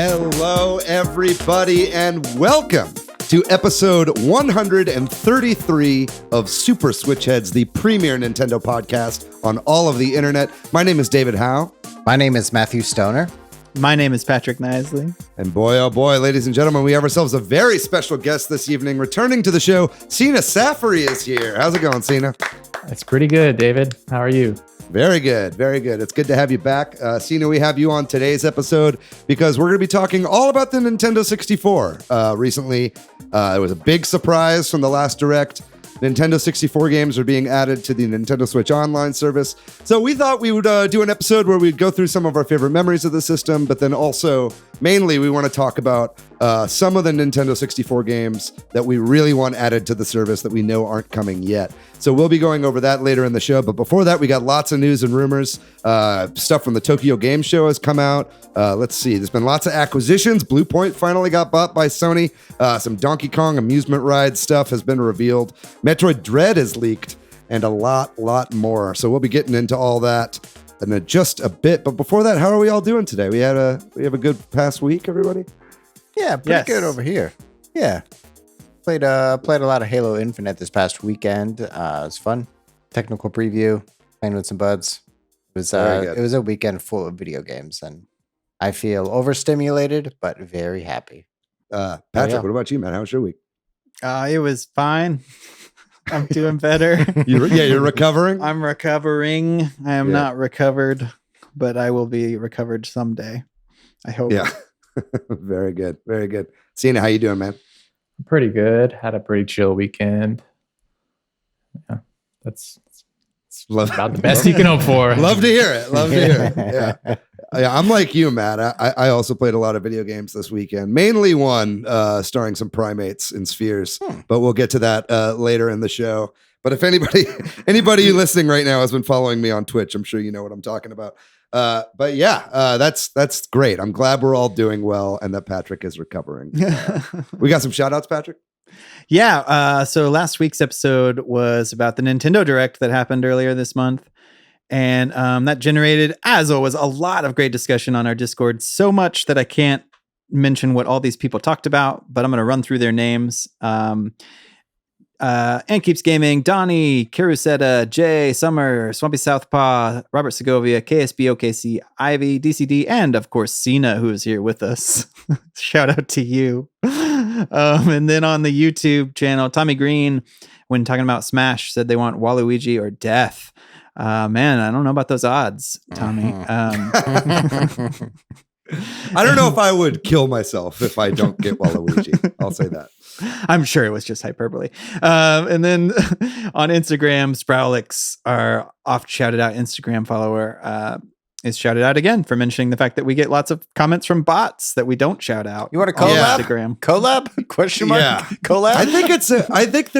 Hello, everybody, and welcome to episode 133 of Super Switch Headz, the premier Nintendo podcast on all of the internet. My name is David Howe. My name is Matthew Stoner. My name is Patrick Nisley. And boy, oh boy, ladies and gentlemen, we have ourselves a very special guest this evening. Returning to the show, Cina Saffary is here. How's it going, Cina? It's pretty good, David. How are you? Very good, very good. It's good to have you back. Cina, we have you on today's episode because we're going to be talking all about the Nintendo 64. Recently, it was a big surprise from the last Direct. Nintendo 64 games are being added to the Nintendo Switch Online service. So we thought we would do an episode where we'd go through some of our favorite memories of the system, but then also, mainly, we want to talk about some of the Nintendo 64 games that we really want added to the service that we know aren't coming yet. So we'll be going over that later in the show. But before that, we got lots of news and rumors. Stuff from the Tokyo Game Show has come out. Let's see. There's been lots of acquisitions. Blue Point finally got bought by Sony. Some Donkey Kong amusement ride stuff has been revealed. Metroid Dread is leaked, and a lot more. So we'll be getting into all that in just a bit. But before that, how are we all doing today? We have a good past week, everybody? Yeah, pretty good over here. Yeah. Played a lot of Halo Infinite this past weekend. It was fun. Technical preview, playing with some buds. It was a weekend full of video games, and I feel overstimulated, but very happy. Patrick, What about you, man? How was your week? It was fine. I'm doing better. You're recovering? I'm recovering. I am not recovered, but I will be recovered someday. I hope. Yeah. Very good. Very good. Cina, how you doing, man? Pretty good. Had a pretty chill weekend. Yeah, that's about the best you can hope for. Love to hear it. Yeah. I'm like you, Matt. I also played a lot of video games this weekend. Mainly one starring some primates in spheres, but we'll get to that later in the show. But if anybody listening right now has been following me on Twitch, I'm sure you know what I'm talking about. But yeah, that's great. I'm glad we're all doing well and that Patrick is recovering. We got some shout outs, Patrick? Yeah. So last week's episode was about the Nintendo Direct that happened earlier this month. And that generated, as always, a lot of great discussion on our Discord. So much that I can't mention what all these people talked about, but I'm going to run through their names. And Keeps Gaming, Donnie, Karuseta, Jay, Summer, Swampy Southpaw, Robert Segovia, KSB, OKC, Ivy, DCD, and of course Cina, who is here with us. Shout out to you. And then on the YouTube channel, Tommy Green, when talking about Smash, said they want Waluigi or death. Man, I don't know about those odds, Tommy. I don't know if I would kill myself if I don't get Waluigi. I'll say that. I'm sure it was just hyperbole. And then on Instagram, Sproulix, our oft shouted out Instagram follower, is shouted out again for mentioning the fact that we get lots of comments from bots that we don't shout out. You want a collab? Instagram. Collab? Question mark? Yeah. Collab? I think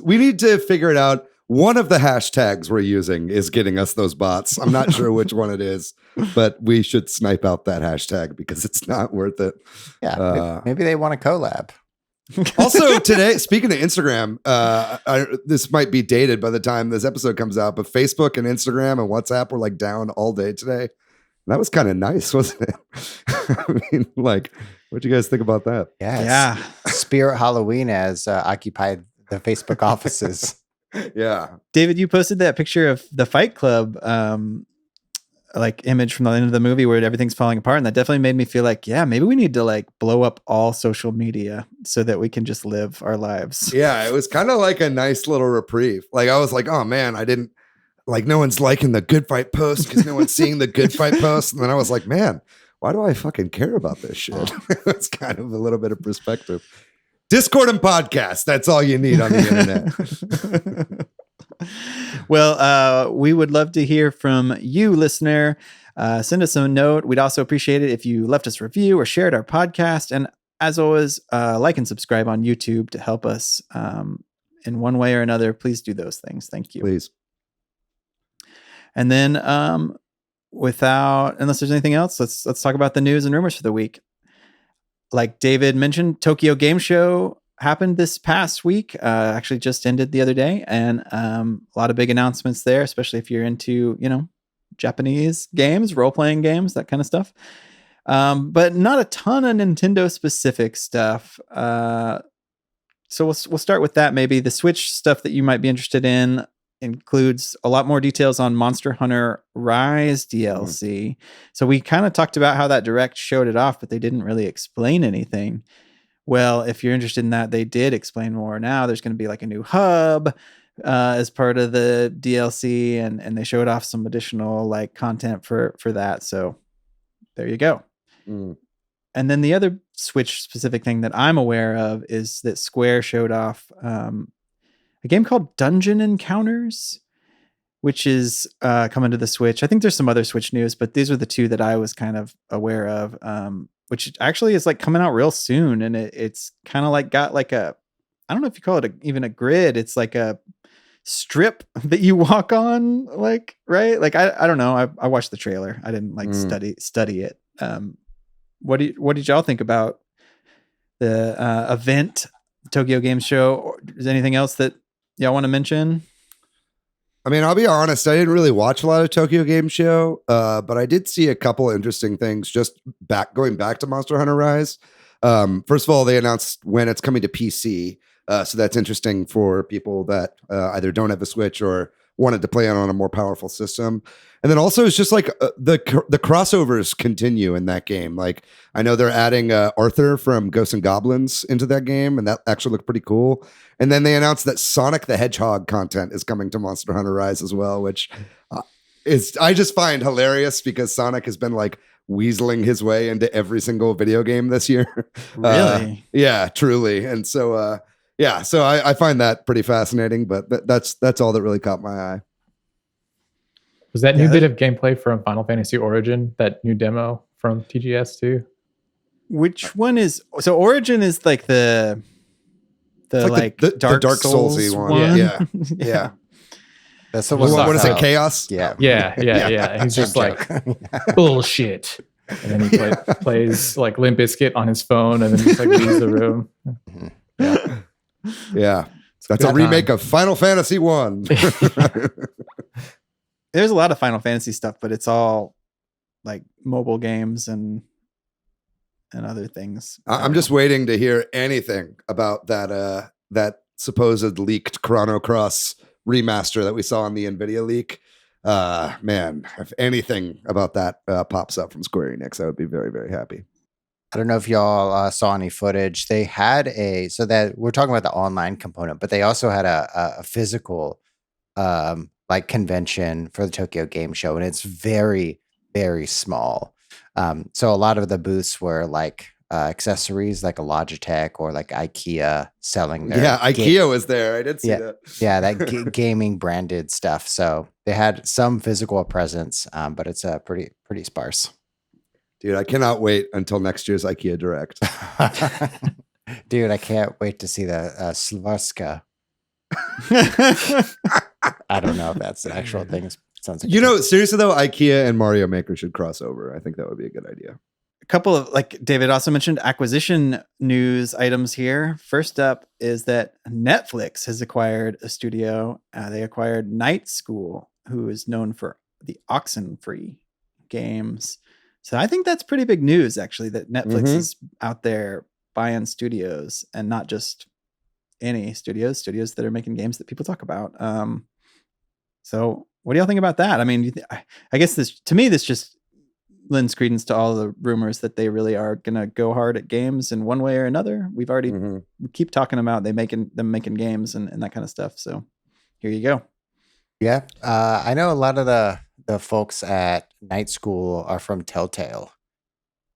we need to figure it out. One of the hashtags we're using is getting us those bots. I'm not sure which one it is, but we should snipe out that hashtag because it's not worth it. Yeah, maybe they want a collab. Also today, speaking of Instagram, this might be dated by the time this episode comes out, but Facebook and Instagram and WhatsApp were like down all day today. That was kind of nice, wasn't it? I mean, like, what'd you guys think about that? Yes. Yeah. Spirit Halloween has occupied the Facebook offices. Yeah. David, you posted that picture of the Fight Club like image from the end of the movie where everything's falling apart, and that definitely made me feel like, yeah, maybe we need to like blow up all social media so that we can just live our lives. Yeah, it was kind of like a nice little reprieve. Like I was like, oh man, I didn't like, no one's liking the Good Fight post because no one's seeing the Good Fight post. And then I was like, man, why do I fucking care about this shit? It's kind of a little bit of perspective. Discord and podcast. That's all you need on the internet. Well, we would love to hear from you, listener. Send us a note. We'd also appreciate it if you left us a review or shared our podcast. And as always, like and subscribe on YouTube to help us in one way or another. Please do those things. Thank you. Please. And then unless there's anything else, let's talk about the news and rumors for the week. Like David mentioned, Tokyo Game Show happened this past week, actually just ended the other day, and a lot of big announcements there, especially if you're into, Japanese games, role-playing games, that kind of stuff. But not a ton of Nintendo specific stuff. So we'll start with that. Maybe the Switch stuff that you might be interested in includes a lot more details on Monster Hunter Rise DLC. So we kind of talked about how that Direct showed it off, but they didn't really explain anything. Well, if you're interested in that, they did explain more. Now there's going to be like a new hub as part of the DLC, and they showed off some additional like content for that. So there you go. And then the other Switch specific thing that I'm aware of is that Square showed off a game called Dungeon Encounters, which is coming to the Switch. I think there's some other Switch news, but these are the two that I was kind of aware of, which actually is like coming out real soon. And it's kind of like got like I don't know if you call it even a grid. It's like a strip that you walk on, like, right? Like, I don't know. I watched the trailer. I didn't like study it. What did y'all think about the event, Tokyo Game Show? Is there anything else that y'all want to mention? I mean, I'll be honest, I didn't really watch a lot of Tokyo Game Show, but I did see a couple interesting things just going back to Monster Hunter Rise. First of all, they announced when it's coming to PC. So that's interesting for people that either don't have a Switch or wanted to play on a more powerful system. And then also it's just like the crossovers continue in that game. Like I know they're adding Arthur from Ghosts and Goblins into that game, and that actually looked pretty cool. And then they announced that Sonic the Hedgehog content is coming to Monster Hunter Rise as well, which I just find hilarious because Sonic has been like weaseling his way into every single video game this year. Really? Yeah, truly. And so so I find that pretty fascinating, but that's all that really caught my eye. Was that new bit of gameplay from Final Fantasy Origin, that new demo from TGS too? Which one is... So Origin is like the like the Dark Soulsy one. Yeah. That's the one. What is it? Chaos? Yeah. And he's just like, bullshit. And then he plays like Limp Bizkit on his phone, and then just like leaves the room. Yeah. That's a remake of Final Fantasy 1. There's a lot of Final Fantasy stuff, but it's all like mobile games and other things. I'm just waiting to hear anything about that supposed leaked Chrono Cross remaster that we saw in the NVIDIA leak. Man, if anything about that pops up from Square Enix, I would be very, very happy. I don't know if y'all saw any footage. They had so that we're talking about the online component, but they also had a physical like convention for the Tokyo Game Show, and it's very, very small. So a lot of the booths were like accessories, like a Logitech or like IKEA selling their... Yeah, IKEA was there. I did see that. Yeah, that gaming branded stuff. So they had some physical presence, but it's pretty sparse. Dude, I cannot wait until next year's IKEA Direct. Dude, I can't wait to see the Slavska. I don't know if that's the actual thing. It sounds like seriously though, IKEA and Mario Maker should cross over. I think that would be a good idea. A couple of, like David also mentioned, acquisition news items here. First up is that Netflix has acquired a studio. They acquired Night School, who is known for the Oxenfree games. So I think that's pretty big news, actually, that Netflix is out there buying studios, and not just any studios that are making games that people talk about. So what do y'all think about that? I mean, I guess this just lends credence to all the rumors that they really are going to go hard at games in one way or another. We've already we keep talking about them making games and that kind of stuff. So here you go. Yeah. I know a lot of the folks at Night School are from Telltale.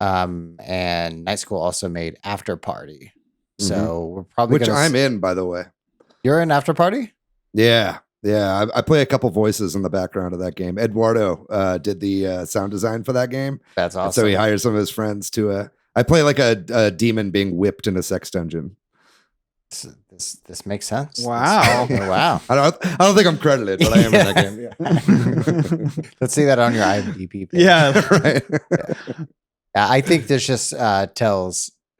And Night School also made After Party. So we're probably I'm in, by the way. You're in After Party? Yeah. I play a couple voices in the background of that game. Eduardo did the sound design for that game. That's awesome. And so he hired some of his friends to. I play like a demon being whipped in a sex dungeon. This makes sense. Wow! Wow! I don't think I'm credited, but I am in that game. Yeah. Let's see that on your IMDb page. Yeah, right. I think this just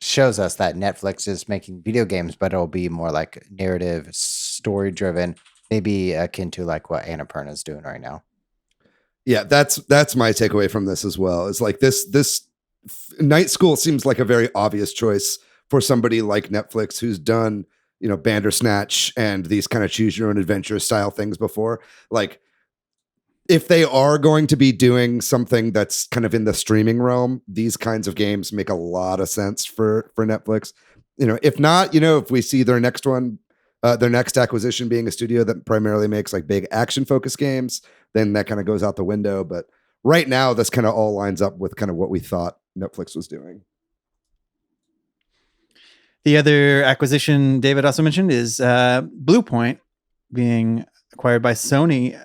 shows us that Netflix is making video games, but it'll be more like narrative, story driven. Maybe akin to like what Annapurna is doing right now. Yeah, that's my takeaway from this as well. It's like this Night School seems like a very obvious choice for somebody like Netflix who's done, Bandersnatch and these kind of choose your own adventure style things before. Like, if they are going to be doing something that's kind of in the streaming realm, these kinds of games make a lot of sense for Netflix. If not, if we see their next one, their next acquisition being a studio that primarily makes like big action focused games, then that kind of goes out the window. But right now, this kind of all lines up with kind of what we thought Netflix was doing. The other acquisition David also mentioned is Blue Point being acquired by Sony,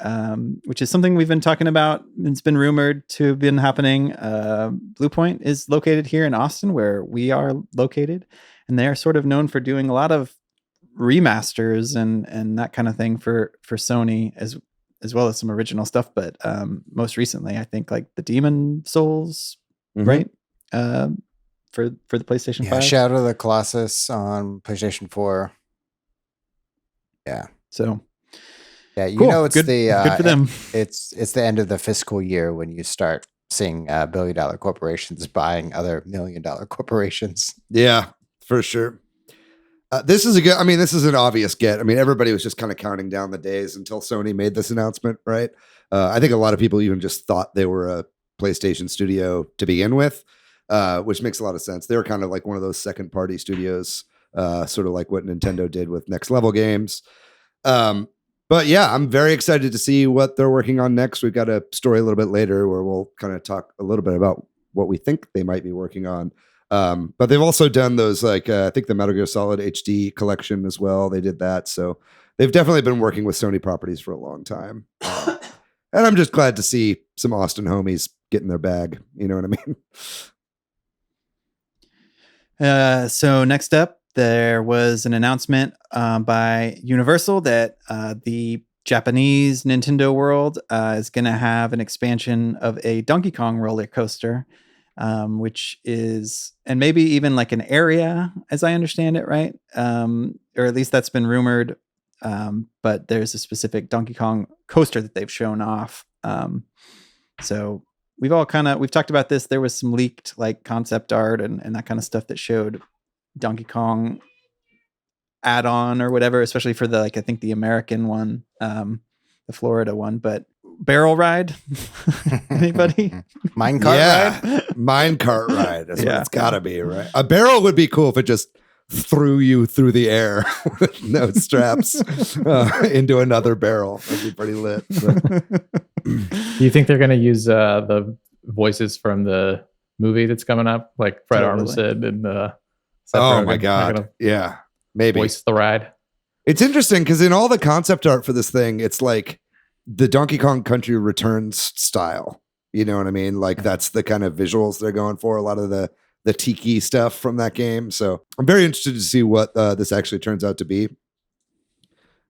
which is something we've been talking about. It's been rumored to have been happening. Blue Point is located here in Austin, where we are located, and they are sort of known for doing a lot of remasters and that kind of thing for Sony, as well as some original stuff. But most recently, I think like the Demon Souls, right? For the PlayStation 5. Shadow of the Colossus on PlayStation 4. Yeah. So yeah, it's good for them. It's the end of the fiscal year when you start seeing billion-dollar corporations buying other million-dollar corporations. Yeah, for sure. This is an obvious get. I mean, everybody was just kind of counting down the days until Sony made this announcement, right? I think a lot of people even just thought they were a PlayStation studio to begin with, which makes a lot of sense. They were kind of like one of those second-party studios, sort of like what Nintendo did with Next Level Games. But yeah, I'm very excited to see what they're working on next. We've got a story a little bit later where we'll kind of talk a little bit about what we think they might be working on. But they've also done those, like, I think the Metal Gear Solid HD collection as well. They did that. So they've definitely been working with Sony properties for a long time. And I'm just glad to see some Austin homies getting their bag. You know what I mean? So next up, there was an announcement by Universal that the Japanese Nintendo World is going to have an expansion of a Donkey Kong roller coaster, which is, and maybe even like an area, as I understand it, right? Or at least that's been rumored. But there's a specific Donkey Kong coaster that they've shown off. So we've talked about this. There was some leaked like concept art and that kind of stuff that showed Donkey Kong add-on or whatever, especially for the, like, I think the American one, the Florida one. But barrel ride, anybody? Minecart ride? Minecart ride. That's what it's gotta be, right? A barrel would be cool if it just threw you through the air with no straps into another barrel. That'd be pretty lit. Do you think they're going to use the voices from the movie that's coming up, like Fred Armisen and oh my god, yeah, maybe voice the ride? It's interesting because in all the concept art for this thing, it's like the Donkey Kong Country Returns style. You know what I mean? Like that's the kind of visuals they're going for. A lot of the tiki stuff from that game. So I'm very interested to see what this actually turns out to be.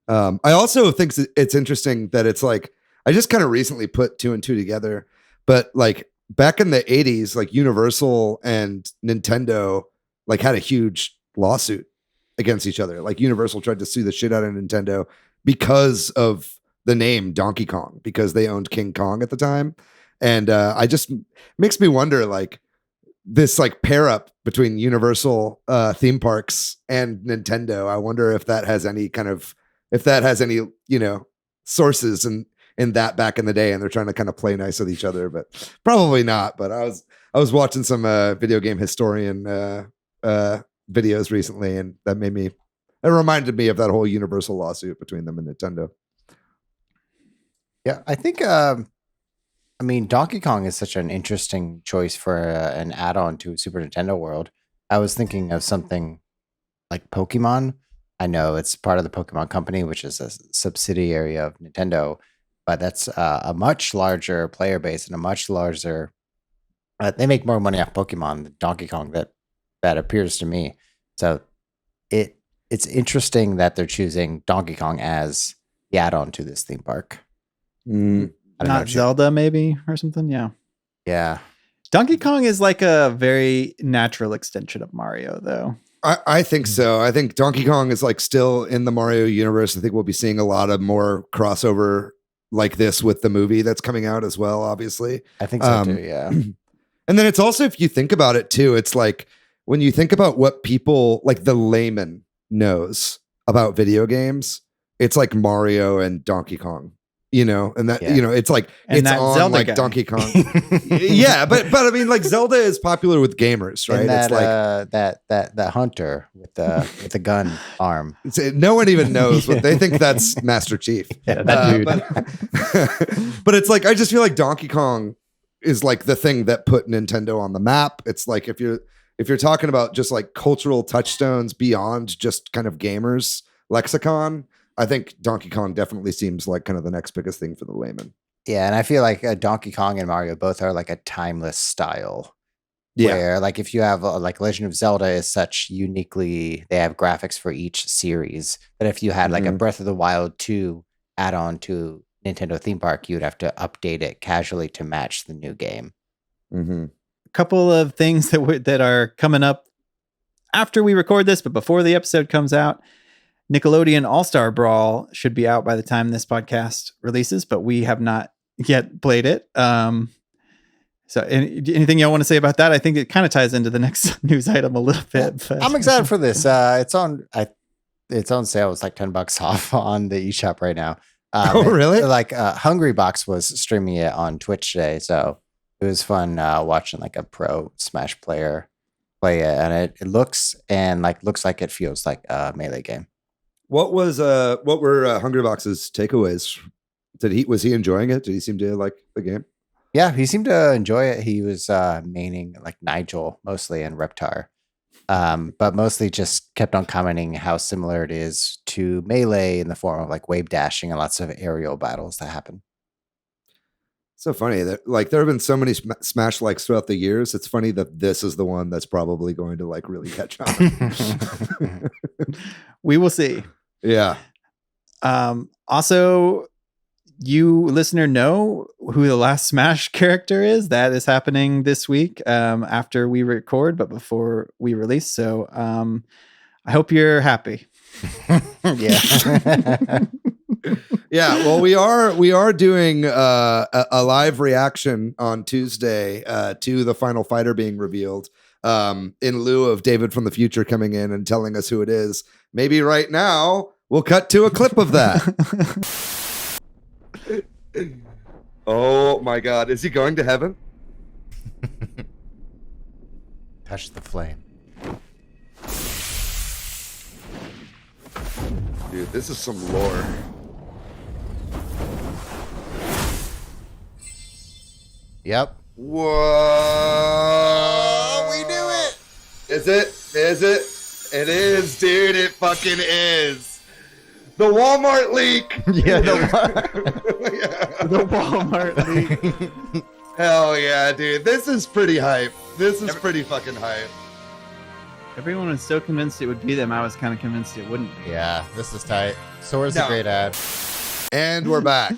I also think it's interesting that it's like, I just kind of recently put two and two together, but like back in the 80s, like Universal and Nintendo like had a huge lawsuit against each other. Like Universal tried to sue the shit out of Nintendo because of the name Donkey Kong, because they owned King Kong at the time. And I just makes me wonder, like, this like pair up between Universal theme parks and Nintendo. I wonder if that has any sources in that back in the day, and they're trying to kind of play nice with each other, but probably not. But I was watching some video game historian videos recently, and it reminded me of that whole Universal lawsuit between them and Nintendo. Yeah, I think Donkey Kong is such an interesting choice for an add-on to Super Nintendo World. I was thinking of something like Pokemon. I know it's part of the Pokemon Company, which is a subsidiary of Nintendo, but that's a much larger player base and a much larger. They make more money off Pokemon than Donkey Kong. That appears to me. So it's interesting that they're choosing Donkey Kong as the add-on to this theme park. Not Zelda, maybe, or something. Yeah. Donkey Kong is like a very natural extension of Mario, though. I think so. I think Donkey Kong is like still in the Mario universe. I think we'll be seeing a lot of more crossover like this with the movie that's coming out as well, obviously. I think so too, yeah. And then it's also, if you think about it too, it's like when you think about what people like the layman knows about video games, it's like Mario and Donkey Kong, and that, it's like, and it's that on Zelda like guy. Donkey Kong. Yeah. But I mean, like Zelda is popular with gamers, right? And that, it's like that hunter with the gun arm. no one even knows what they think. That's Master Chief. Yeah, that dude. But it's like, I just feel like Donkey Kong is like the thing that put Nintendo on the map. It's like, if you're talking about just like cultural touchstones beyond just kind of gamers lexicon, I think Donkey Kong definitely seems like kind of the next biggest thing for the layman. Yeah, and I feel like Donkey Kong and Mario both are like a timeless style. Yeah. Where like if you have like Legend of Zelda is such uniquely, they have graphics for each series. But if you had like a Breath of the Wild 2 add on to Nintendo theme park, you'd have to update it casually to match the new game. Mm-hmm. A couple of things that are coming up after we record this, but before the episode comes out. Nickelodeon All-Star Brawl should be out by the time this podcast releases, but we have not yet played it. So anything y'all want to say about that? I think it kind of ties into the next news item a little bit. But. I'm excited for this. It's on sale. It's like $10 off on the eShop right now. Really? Like Hungry Box was streaming it on Twitch today, so it was fun watching like a pro Smash player play it, and it looks like it feels like a Melee game. What were Hungry Box's takeaways? Was he enjoying it? Did he seem to like the game? Yeah, he seemed to enjoy it. He was maining like Nigel mostly and Reptar, but mostly just kept on commenting how similar it is to Melee in the form of like wave dashing and lots of aerial battles that happen. So funny that like there have been so many Smash likes throughout the years. It's funny that this is the one that's probably going to like really catch on. We will see. Yeah. Also, you listener know who the last Smash character is. That is happening this week after we record, but before we release. So I hope you're happy. Yeah. Yeah. Well, we are doing a live reaction on Tuesday to the final fighter being revealed in lieu of David from the future coming in and telling us who it is. Maybe right now we'll cut to a clip of that. Oh my God. Is he going to heaven? Touch the flame. Dude, this is some lore. Yep. Whoa. We knew it. Is it? It is, dude. It fucking is. The Walmart leak. Yeah. The Walmart leak. Hell yeah, dude. This is pretty hype. This is pretty fucking hype. Everyone was so convinced it would be them. I was kind of convinced it wouldn't be. Yeah, this is tight. Sora's a great ad. And we're back.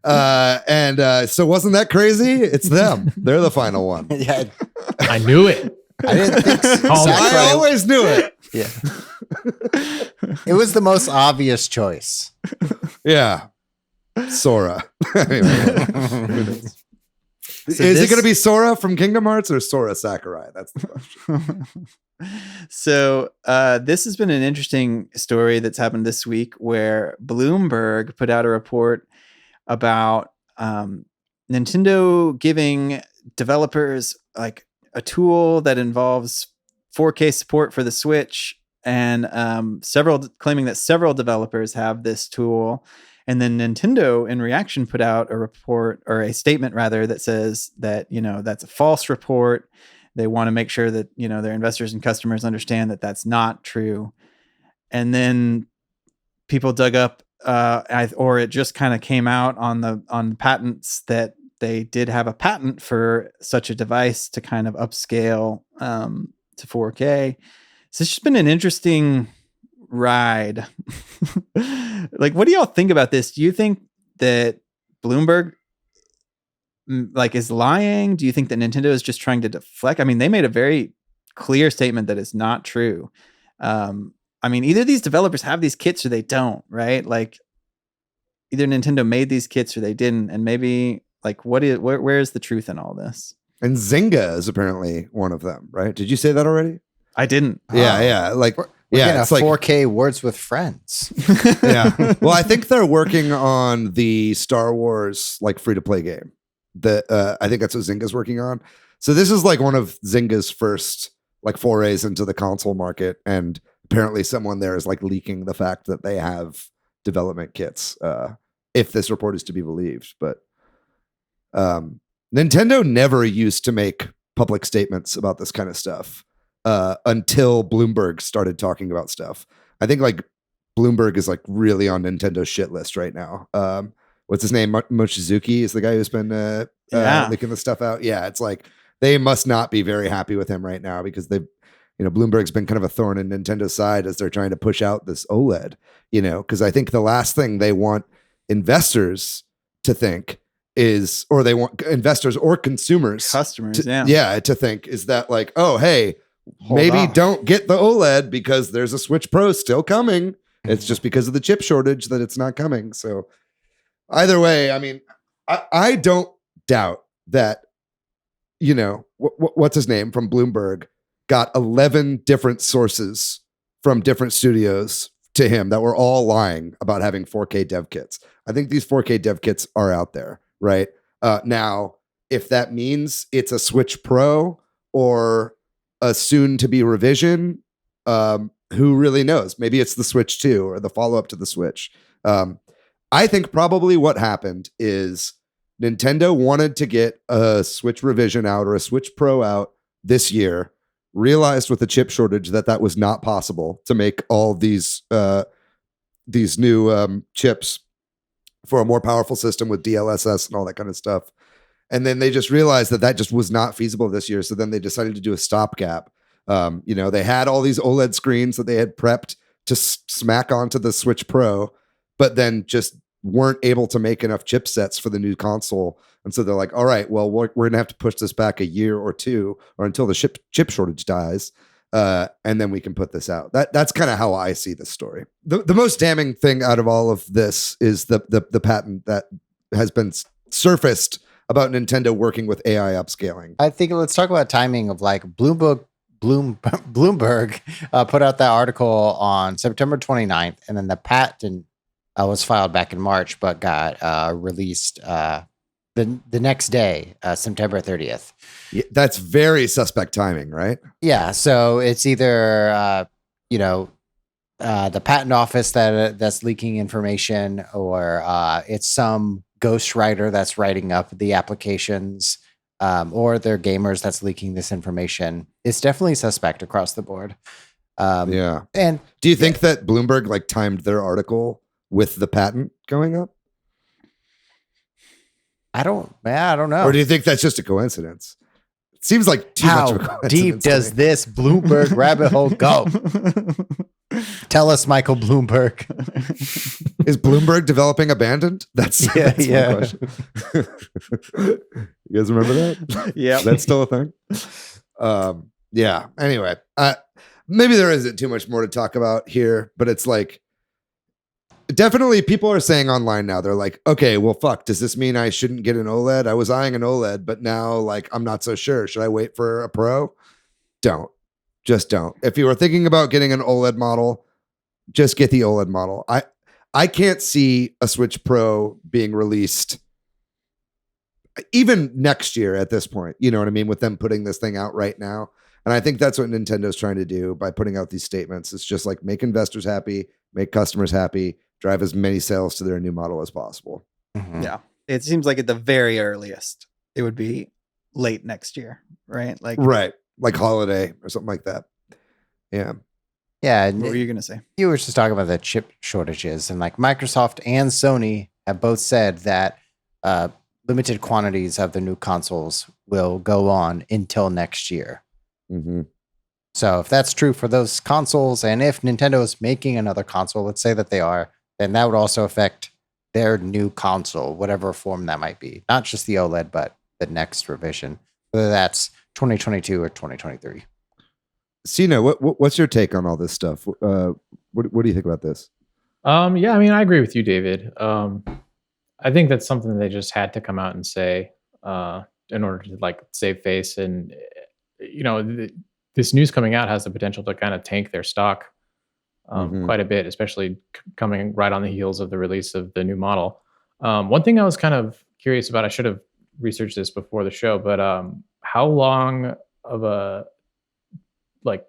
So wasn't that crazy? It's them. They're the final one. Yeah. I knew it. I didn't think so. I always knew it. Yeah. It was the most obvious choice. Yeah. Sora. Anyway. So Is it going to be Sora from Kingdom Hearts or Sora Sakurai? That's the question. So this has been an interesting story that's happened this week where Bloomberg put out a report about Nintendo giving developers like a tool that involves 4K support for the Switch, and claiming that several developers have this tool. And then Nintendo, in reaction, put out a report, or a statement rather, that says that, that's a false report. They want to make sure that, their investors and customers understand that that's not true. And then people dug up, or it just kind of came out on patents that they did have a patent for such a device to kind of upscale to 4K. So it's just been an interesting ride. Like, what do y'all think about this? Do you think that Bloomberg is lying? Do you think that Nintendo is just trying to deflect? I mean, they made a very clear statement that it's not true. Either these developers have these kits or they don't, right? Like, either Nintendo made these kits or they didn't. And maybe where is the truth in all this? And Zynga is apparently one of them, right? Did you say that already? I didn't. Yeah. Like, it's like 4K Words with Friends. Yeah. Well, I think they're working on the Star Wars like free to play game. I think that's what Zynga's working on. So this is like one of Zynga's first like forays into the console market, and apparently someone there is like leaking the fact that they have development kits. If this report is to be believed, but Nintendo never used to make public statements about this kind of stuff until Bloomberg started talking about stuff. I think like Bloomberg is like really on Nintendo's shit list right now. What's his name? Mochizuki is the guy who's been leaking the stuff out. Yeah, it's like they must not be very happy with him right now because Bloomberg's been kind of a thorn in Nintendo's side as they're trying to push out this OLED. Because I think the last thing they want investors to think is, or they want investors or customers to think is that like, oh, hey, don't get the OLED because there's a Switch Pro still coming. It's just because of the chip shortage that it's not coming. So either way, I mean, I don't doubt that, what's his name from Bloomberg got 11 different sources from different studios to him that were all lying about having 4K dev kits. I think these 4K dev kits are out there. Right. Now, if that means it's a Switch Pro or a soon to be revision, who really knows? Maybe it's the Switch 2 or the follow up to the Switch. I think probably what happened is Nintendo wanted to get a Switch revision out or a Switch Pro out this year, realized with the chip shortage that was not possible to make all these new chips for a more powerful system with DLSS and all that kind of stuff. And then they just realized that just was not feasible this year. So then they decided to do a stopgap. They had all these OLED screens that they had prepped to smack onto the Switch Pro, but then just weren't able to make enough chipsets for the new console. And so they're like, all right, well, we're going to have to push this back a year or two or until the chip shortage dies. And then we can put this out. That's kind of how I see this story. The most damning thing out of all of this is the patent that has been surfaced about Nintendo working with AI upscaling. I think let's talk about timing of like Bloomberg put out that article on September 29th, and then the patent was filed back in March, but got released the next day, September 30th. Yeah, that's very suspect timing, right? Yeah. So it's either, the patent office that's leaking information, or it's some ghostwriter that's writing up the applications, or they're gamers that's leaking this information. It's definitely suspect across the board. Yeah. And do you think that Bloomberg like timed their article with the patent going up? I don't know. Or do you think that's just a coincidence? It seems like too much of a coincidence. How deep does this Bloomberg rabbit hole go? Tell us, Michael Bloomberg. Is Bloomberg developing Abandoned? That's my question. You guys remember that? Yeah. That's still a thing? Yeah. Anyway, maybe there isn't too much more to talk about here, but it's like, definitely people are saying online now, they're like, okay, well, fuck, does this mean I shouldn't get an OLED? I was eyeing an OLED, but now like, I'm not so sure. Should I wait for a Pro? Just don't. If you were thinking about getting an OLED model, just get the OLED model. I can't see a Switch Pro being released even next year at this point. You know what I mean? With them putting this thing out right now. And I think that's what Nintendo's trying to do by putting out these statements. It's just like make investors happy, make customers happy, drive as many sales to their new model as possible. Mm-hmm. Yeah. It seems like at the very earliest, it would be late next year, right? Like holiday or something like that. Yeah. Yeah. What were you going to say? You were just talking about the chip shortages, and like Microsoft and Sony have both said that limited quantities of the new consoles will go on until next year. Mm-hmm. So if that's true for those consoles, and if Nintendo is making another console, let's say that they are, then that would also affect their new console, whatever form that might be. Not just the OLED, but the next revision, whether that's 2022 or 2023. Cina, what's your take on all this stuff? What do you think about this? Yeah, I mean, I agree with you, David. I think that's something they just had to come out and say. in order to like save face. And this news coming out has the potential to kind of tank their stock quite a bit, especially coming right on the heels of the release of the new model. One thing I was kind of curious about, I should have researched this before the show, but how long of a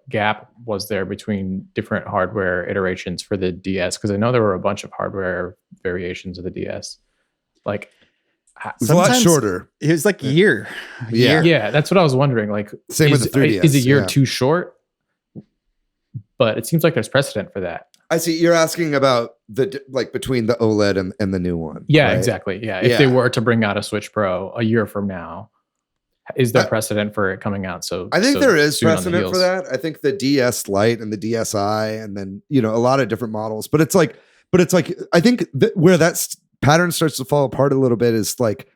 gap was there between different hardware iterations for the DS? Because I know there were a bunch of hardware variations of the DS. Like, it's a lot shorter. It was like a year. Yeah, that's what I was wondering. Like, same with the 3DS. Is a year too short? But it seems like there's precedent for that. I see. You're asking about between the OLED and the new one. Yeah, right? Exactly. Yeah, if they were to bring out a Switch Pro a year from now, is there precedent for it coming out? So I think there is precedent for heels? that. I think the DS Lite and the DSi, and then a lot of different models. But it's like I think where that pattern starts to fall apart a little bit is like,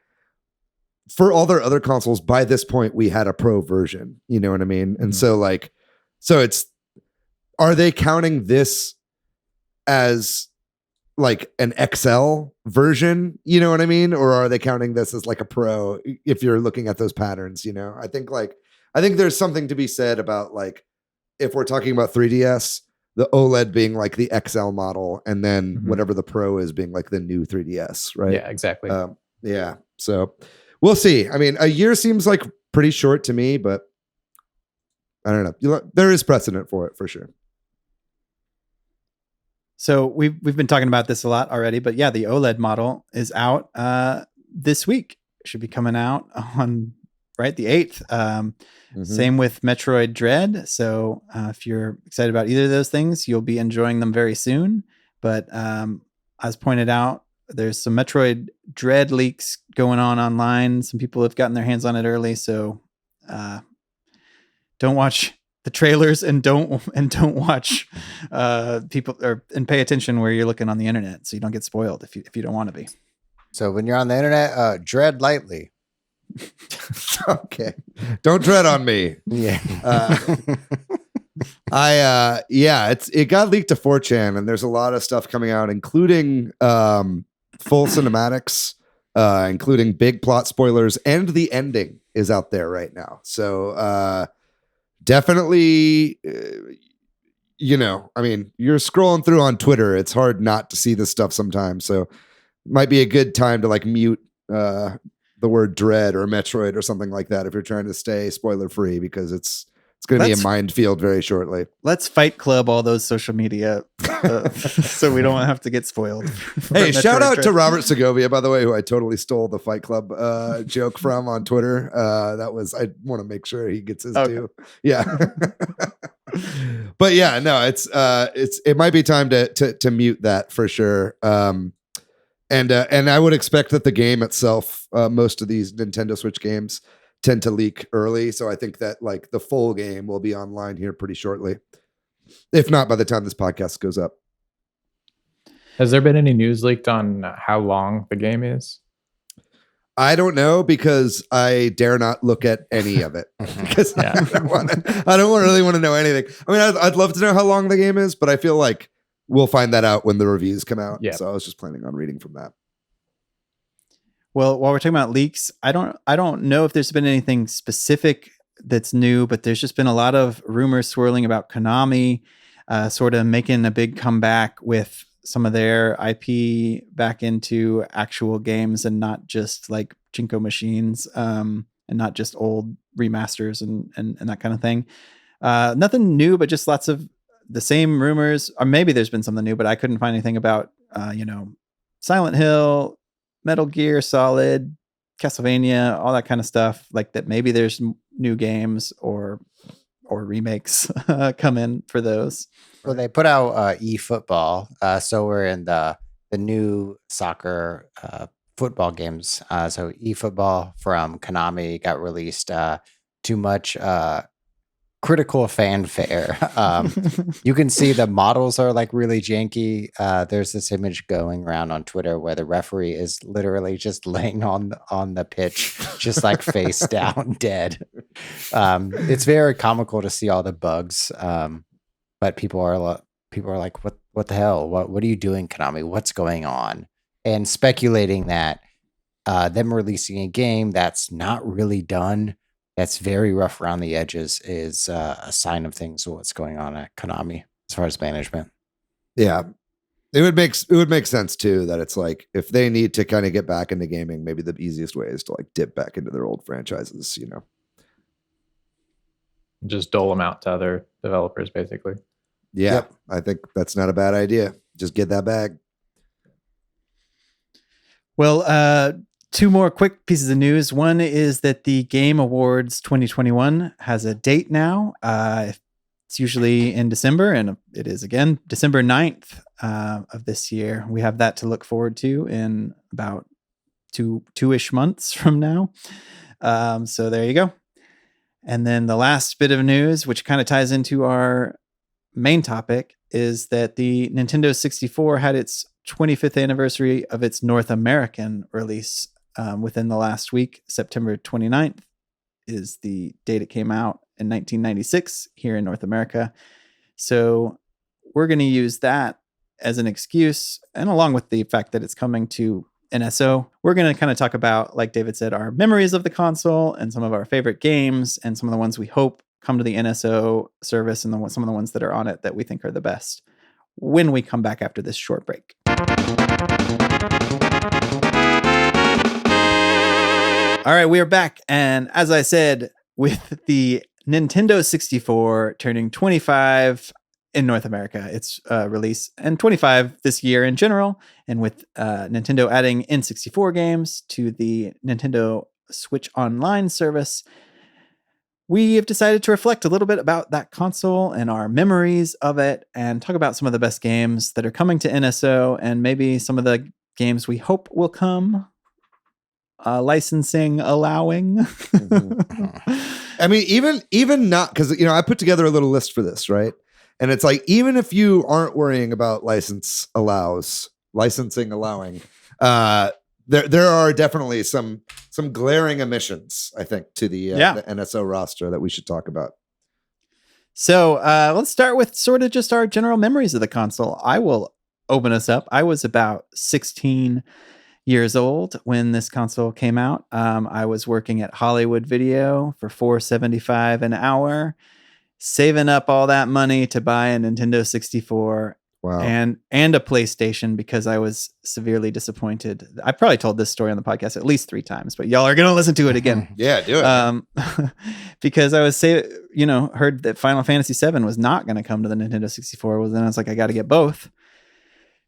for all their other consoles, by this point we had a Pro version. You know what I mean? And so it's, are they counting this as like an XL version, you know what I mean? Or are they counting this as like a Pro if you're looking at those patterns, I think there's something to be said about, like, if we're talking about 3DS, the OLED being like the XL model, and then whatever the Pro is being like the new 3DS, right? Yeah, exactly. Yeah. So we'll see. I mean, a year seems like pretty short to me, but I don't know. There is precedent for it for sure. So we've been talking about this a lot already, but yeah, the OLED model is out this week. It should be coming out on the 8th. Same with Metroid Dread. So if you're excited about either of those things, you'll be enjoying them very soon. But as pointed out, there's some Metroid Dread leaks going on online. Some people have gotten their hands on it early, so don't watch the trailers and don't watch people and pay attention where you're looking on the internet, so you don't get spoiled if you don't want to be. So when you're on the internet, dread lightly. Okay, don't dread on me. Yeah. It got leaked to 4chan, and there's a lot of stuff coming out, including full cinematics, including big plot spoilers, and the ending is out there right now. So definitely, I mean, you're scrolling through on Twitter. It's hard not to see this stuff sometimes. So might be a good time to like mute the word Dread or Metroid or something like that if you're trying to stay spoiler free, because it's going to be a minefield very shortly. Let's Fight Club all those social media so we don't have to get spoiled. Hey, shout out to Robert Segovia, by the way, who I totally stole the Fight Club joke from on Twitter. I want to make sure he gets his due. Yeah. But yeah, no, it might be time to mute that for sure. And I would expect that the game itself, most of these Nintendo Switch games tend to leak early. So I think that like the full game will be online here pretty shortly, if not by the time this podcast goes up. Has there been any news leaked on how long the game is? I don't know, because I dare not look at any of it because I don't really want to know anything. I mean, I'd love to know how long the game is, but I feel like we'll find that out when the reviews come out. Yeah. So I was just planning on reading from that. Well, while we're talking about leaks, I don't know if there's been anything specific that's new, but there's just been a lot of rumors swirling about Konami sort of making a big comeback with some of their IP back into actual games and not just like Jinko machines and not just old remasters and that kind of thing. Nothing new, but just lots of the same rumors, or maybe there's been something new, but I couldn't find anything about, Silent Hill, Metal Gear Solid, Castlevania, all that kind of stuff, like that. Maybe there's new games or remakes come in for those. Well, they put out eFootball, so we're in the new soccer football games. So eFootball from Konami got released. Too much critical fanfare. You can see the models are like really janky. There's this image going around on Twitter where the referee is literally just laying on the pitch, just like face down, dead. It's very comical to see all the bugs. But people are like, what the hell? What are you doing, Konami? What's going on? And speculating that them releasing a game that's not really done, that's very rough around the edges, is a sign of things, what's going on at Konami as far as management. Yeah. It would make sense too that it's like if they need to kind of get back into gaming, maybe the easiest way is to like dip back into their old franchises, you know. Just dole them out to other developers, basically. Yeah, yep. I think that's not a bad idea. Just get that bag. Well, two more quick pieces of news. One is that the Game Awards 2021 has a date now. It's usually in December, and it is again December 9th of this year. We have that to look forward to in about two-ish months from now. So there you go. And then the last bit of news, which kind of ties into our main topic, is that the Nintendo 64 had its 25th anniversary of its North American release within the last week. September 29th is the date it came out in 1996 here in North America. So we're going to use that as an excuse, and along with the fact that it's coming to NSO, we're going to kind of talk about, like David said, our memories of the console and some of our favorite games and some of the ones we hope come to the NSO service and some of the ones that are on it that we think are the best when we come back after this short break. All right, we are back. And as I said, with the Nintendo 64 turning 25 in North America, its release, and 25 this year in general, and with Nintendo adding N64 games to the Nintendo Switch Online service, we have decided to reflect a little bit about that console and our memories of it, and talk about some of the best games that are coming to NSO, and maybe some of the games we hope will come, licensing allowing. I mean, even not, because, you know, I put together a little list for this, right? And it's like, even if you aren't worrying about licensing allowing, there are definitely some glaring omissions, I think, to the NSO roster that we should talk about. So let's start with sort of just our general memories of the console. I will open us up. I was about 16 years old when this console came out. I was working at Hollywood Video for $4.75 an hour, saving up all that money to buy a Nintendo 64. Wow. And a PlayStation, because I was severely disappointed. I probably told this story on the podcast at least 3 times, but y'all are going to listen to it again. Yeah, do it. Because I was heard that Final Fantasy VII was not going to come to the Nintendo 64. Well, then I was like, I got to get both.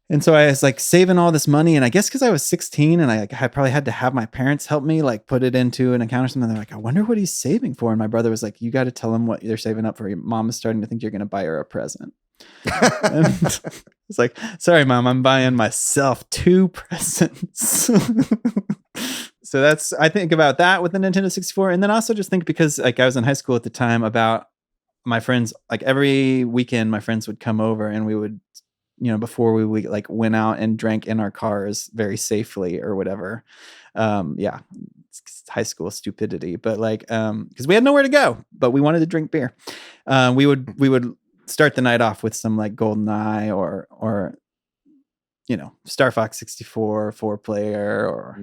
And so I was like saving all this money, and I guess because I was 16 and I probably had to have my parents help me like put it into an account or something. They're like, I wonder what he's saving for. And my brother was like, you got to tell him what you're saving up for. Your mom is starting to think you're going to buy her a present. It's like, sorry, Mom, I'm buying myself 2 presents. So I think about that with the Nintendo 64. And then also just think, because like I was in high school at the time, about my friends, like every weekend, my friends would come over and we would, before we like went out and drank in our cars very safely or whatever. It's high school stupidity, but like, because we had nowhere to go, but we wanted to drink beer. We would start the night off with some like GoldenEye or Star Fox 64 4-player or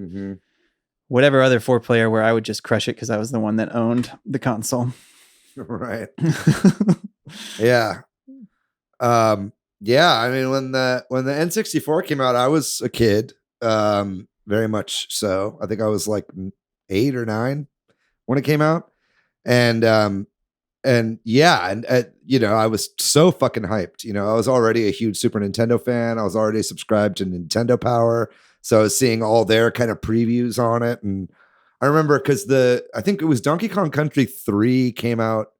whatever other 4-player, where I would just crush it because I was the one that owned the console. Right. Yeah. Yeah. I mean, when the N64 came out, I was a kid. Very much so. I think I was like 8 or 9 when it came out. And I was so fucking hyped. I was already a huge Super Nintendo fan. I was already subscribed to Nintendo Power. So I was seeing all their kind of previews on it. And I remember because I think it was Donkey Kong Country 3 came out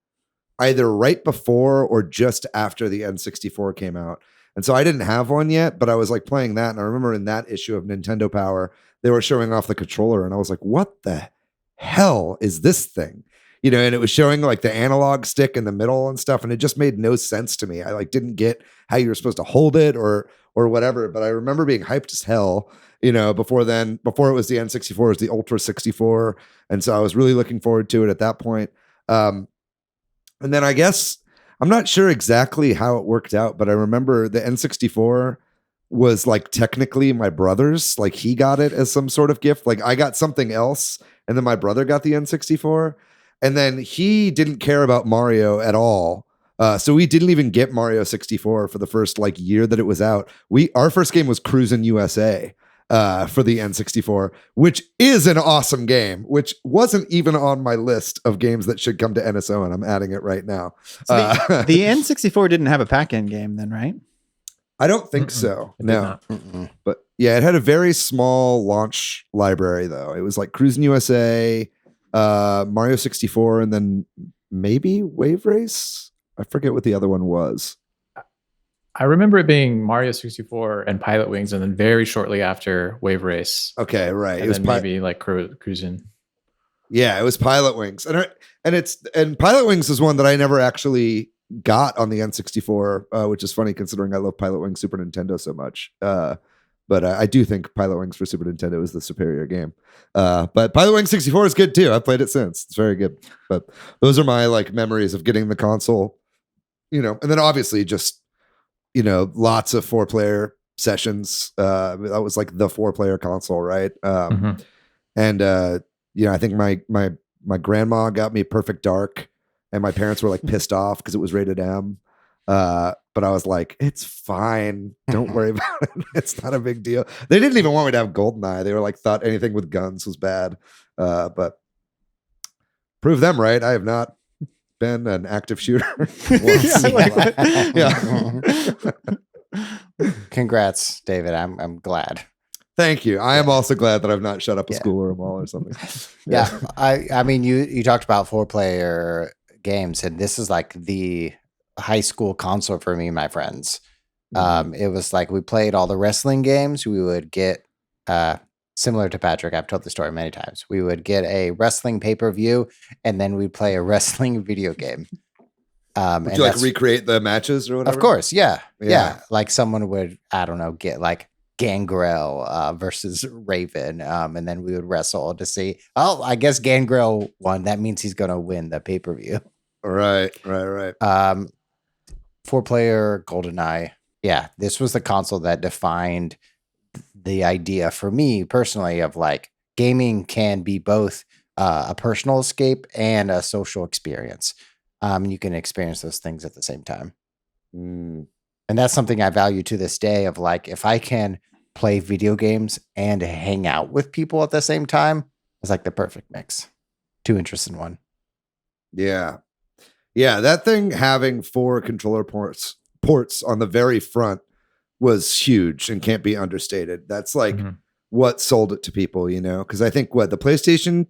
either right before or just after the N64 came out. And so I didn't have one yet, but I was like playing that. And I remember in that issue of Nintendo Power, they were showing off the controller. And I was like, what the hell is this thing? And it was showing like the analog stick in the middle and stuff. And it just made no sense to me. I like didn't get how you were supposed to hold it or whatever. But I remember being hyped as hell, before it was the N64, it was the Ultra 64. And so I was really looking forward to it at that point. And then I guess I'm not sure exactly how it worked out, but I remember the N64 was like technically my brother's. Like he got it as some sort of gift. Like I got something else, and then my brother got the N64, and then he didn't care about Mario at all. So we didn't even get Mario 64 for the first like year that it was out. Our first game was Cruisin' USA for the N64, which is an awesome game, which wasn't even on my list of games that should come to NSO, and I'm adding it right now. So the N64 didn't have a pack-in game then, right? I don't think so. No. But yeah, it had a very small launch library though. It was like Cruisin' USA, Mario 64, and then maybe Wave Race. I forget what the other one was. I remember it being Mario 64 and Pilot Wings, and then very shortly after Wave Race. Okay, right. And it was maybe like Cruisin'. Yeah, it was Pilot Wings, and Pilot Wings is one that I never actually got on the N64, which is funny considering I love Pilot Wings Super Nintendo so much. But I do think Pilot Wings for Super Nintendo is the superior game. But Pilot Wings 64 is good too. I've played it since. It's very good. But those are my like memories of getting the console, and then obviously just, lots of 4-player sessions. That was like the 4-player console, right? And I think my grandma got me Perfect Dark, and my parents were like pissed off because it was rated M. But I was like, it's fine. Don't worry about it. It's not a big deal. They didn't even want me to have GoldenEye. They were like, thought anything with guns was bad. But prove them right. I have not been an active shooter once. Yeah. Congrats, David. I'm glad. Thank you. I am also glad that I've not shut up a school or a mall or something. Yeah. I mean, you talked about 4-player games, and this is like the high school console for me and my friends. It was like we played all the wrestling games. We would get similar to Patrick, I've told the story many times. We would get a wrestling pay-per-view, and then we'd play a wrestling video game. Would you like recreate the matches or whatever? Of course, yeah. Like someone would, I don't know, get like Gangrel versus Raven, and then we would wrestle to see. Oh, I guess Gangrel won. That means he's gonna win the pay-per-view. Right. 4-player GoldenEye. Yeah, this was the console that defined the idea for me personally of like gaming can be both a personal escape and a social experience. You can experience those things at the same time. And that's something I value to this day of like, if I can play video games and hang out with people at the same time, it's like the perfect mix. 2 interests in one. Yeah. Yeah, that thing having 4 controller ports on the very front was huge and can't be understated. That's like what sold it to people, because I think the PlayStation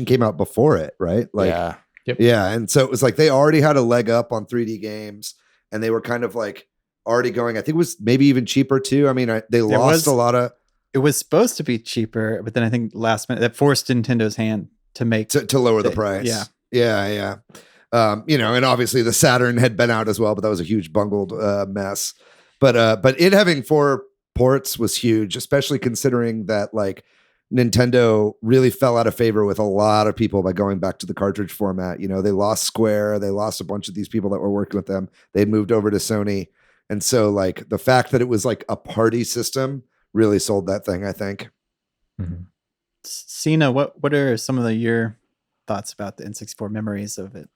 came out before it, right? Like, yeah. Yep. Yeah. And so it was like they already had a leg up on 3D games, and they were kind of like already going, I think it was maybe even cheaper too. I mean, they lost a lot of. It was supposed to be cheaper, but then I think last minute that forced Nintendo's hand to make to lower the price. Yeah. Yeah. And obviously the Saturn had been out as well, but that was a huge bungled mess. But it having 4 ports was huge, especially considering that like Nintendo really fell out of favor with a lot of people by going back to the cartridge format. They lost Square, they lost a bunch of these people that were working with them. They'd moved over to Sony. And so like the fact that it was like a party system really sold that thing, I think. Cina, what are some of your thoughts about the N64 memories of it?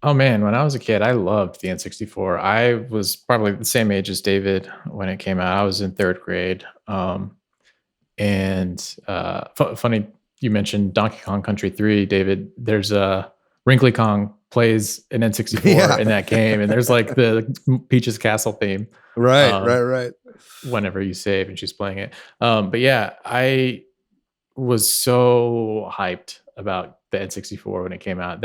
Oh man, when I was a kid, I loved the N64. I was probably the same age as David when it came out. I was in 3rd grade. Funny you mentioned Donkey Kong Country 3, David. There's a Wrinkly Kong plays an N64 in that game, and there's like the Peach's Castle theme. Right. Whenever you save and she's playing it. But yeah, I was so hyped about the N64 when it came out.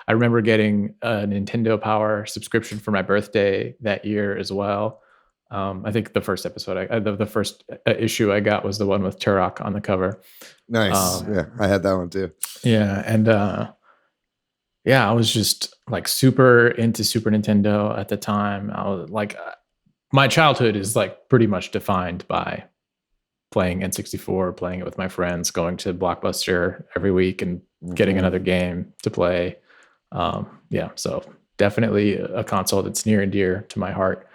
I remember getting a Nintendo Power subscription for my birthday that year as well. I think the first episode, the first issue I got was the one with Turok on the cover. Nice. Yeah, I had that one too. Yeah, and I was just like super into Super Nintendo at the time. I was like, my childhood is like pretty much defined by playing N64, playing it with my friends, going to Blockbuster every week and getting another game to play. So definitely a console that's near and dear to my heart.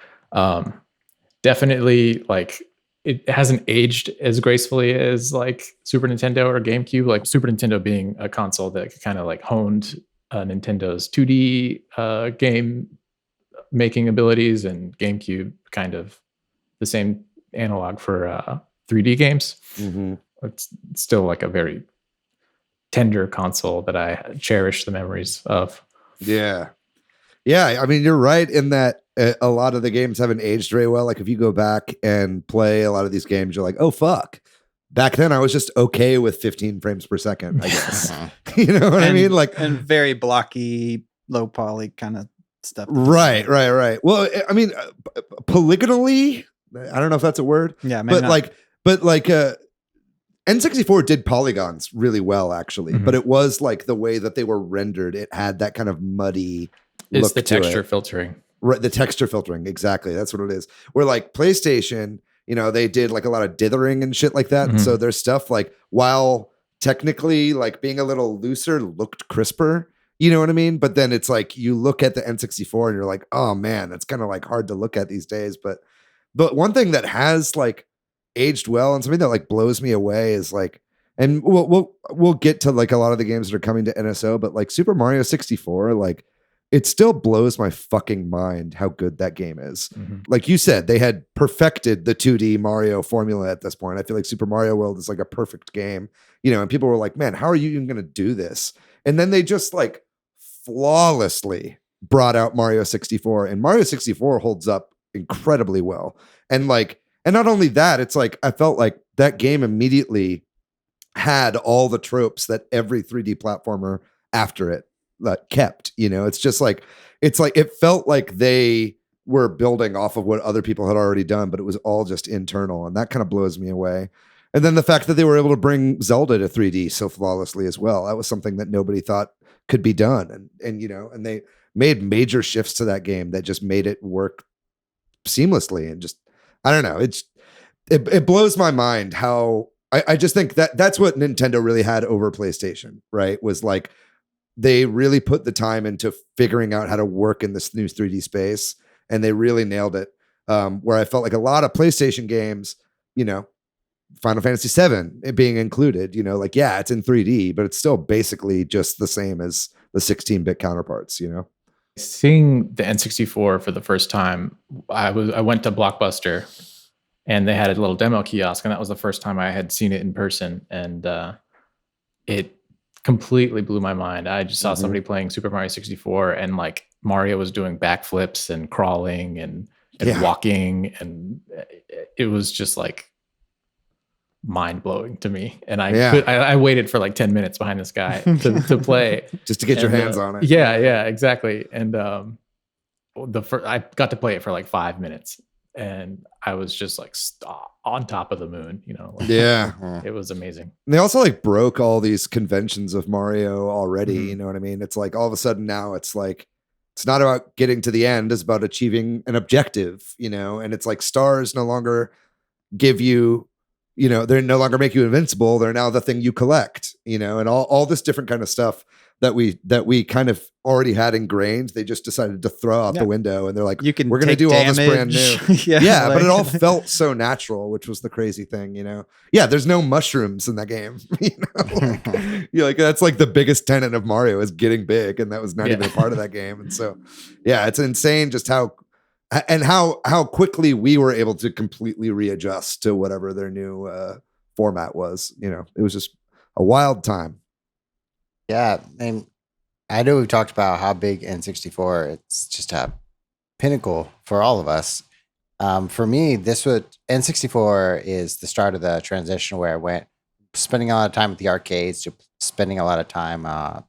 definitely like it hasn't aged as gracefully as like Super Nintendo or GameCube. Like Super Nintendo being a console that kind of like honed Nintendo's 2D game making abilities, and GameCube kind of the same analog for 3D games. Mm-hmm. It's still like a very tender console that I cherish the memories of. Yeah. Yeah. I mean, you're right in that a lot of the games haven't aged very well. Like if you go back and play a lot of these games, you're like, oh, fuck. Back then I was just okay with 15 frames per second, I guess. You know what I mean? Like, and very blocky, low poly kind of stuff. Right. Well, I mean, polygonally, I don't know if that's a word. Yeah, maybe but N64 did polygons really well, actually. Mm-hmm. But it was like the way that they were rendered. It had that kind of muddy look to it. It's the texture filtering. Right, the texture filtering, exactly. That's what it is. Where like PlayStation, they did like a lot of dithering and shit like that. Mm-hmm. And so there's stuff like, while technically like being a little looser looked crisper, you know what I mean? But then it's like you look at the N64 and you're like, oh man, that's kind of like hard to look at these days. But one thing that has like aged well and something that like blows me away is like, and we'll get to like a lot of the games that are coming to NSO, but like Super Mario 64, like it still blows my fucking mind how good that game is. Mm-hmm. Like you said, they had perfected the 2D Mario formula at this point. I feel like Super Mario World is like a perfect game, and people were like, man, how are you even going to do this? And then they just like flawlessly brought out Mario 64, and Mario 64 holds up incredibly well. And not only that, it's like, I felt like that game immediately had all the tropes that every 3D platformer after it kept, it's just like, it felt like they were building off of what other people had already done, but it was all just internal. And that kind of blows me away. And then the fact that they were able to bring Zelda to 3D so flawlessly as well. That was something that nobody thought could be done. And they made major shifts to that game that just made it work seamlessly. And just, I don't know. It blows my mind how I just think that's what Nintendo really had over PlayStation, right? Was like, they really put the time into figuring out how to work in this new 3D space, and they really nailed it. Where I felt like a lot of PlayStation games, Final Fantasy VII it being included, like, yeah, it's in 3D, but it's still basically just the same as the 16-bit counterparts, Seeing the N64 for the first time, I went to Blockbuster, and they had a little demo kiosk, and that was the first time I had seen it in person, and it completely blew my mind. I just saw somebody playing Super Mario 64, and like Mario was doing backflips and crawling and walking, and it was just like mind blowing to me. And I waited for like 10 minutes behind this guy to play, just to get your hands on it. Yeah, exactly. And I got to play it for like 5 minutes, and I was just like on top of the moon, it was amazing. And they also like broke all these conventions of Mario already. Mm-hmm. You know what I mean? It's like all of a sudden now it's like, it's not about getting to the end, it's about achieving an objective, and it's like stars no longer give you, they no longer make you invincible. They're now the thing you collect, and all this different kind of stuff that we kind of already had ingrained. They just decided to throw out the window, and they're like, we're going to do all this brand new. But it all felt so natural, which was the crazy thing, Yeah, there's no mushrooms in that game. Like that's like the biggest tenet of Mario is getting big, and that was not even a part of that game. And so, it's insane just how quickly we were able to completely readjust to whatever their new format was. It was just a wild time. Yeah, and I know we've talked about how big N64. It's just a pinnacle for all of us. For me, N64 is the start of the transition where I went spending a lot of time at the arcades to spending a lot of time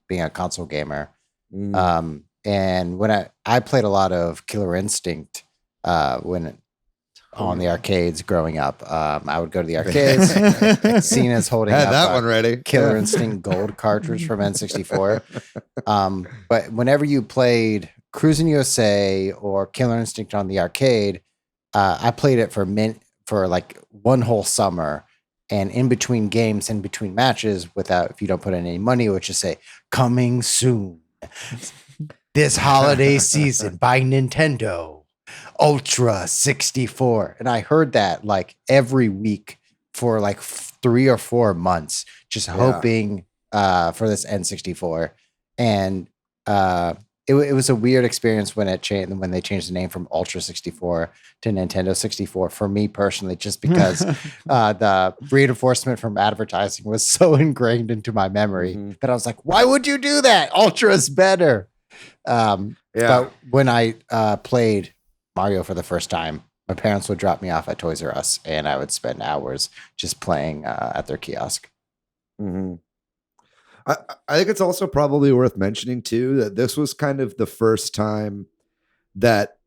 being a console gamer. And when I played a lot of Killer Instinct on the arcades growing up. I would go to the arcades. Cina's holding up that one ready. Killer Instinct Gold cartridge from N64. But whenever you played Cruisin' USA or Killer Instinct on the arcade, I played it for like one whole summer. And in between games, in between matches, if you don't put in any money, it would just say, coming soon. This holiday season by Nintendo. Ultra 64. And I heard that like every week for like 3 or 4 months, just hoping for this N64. And it was a weird experience when they changed the name from Ultra 64 to Nintendo 64 for me personally, just because the reinforcement from advertising was so ingrained into my memory that I was like, why would you do that? Ultra is better. But when I played Mario for the first time, my parents would drop me off at Toys R Us and I would spend hours just playing at their kiosk. I think it's also probably worth mentioning too that this was kind of the first time that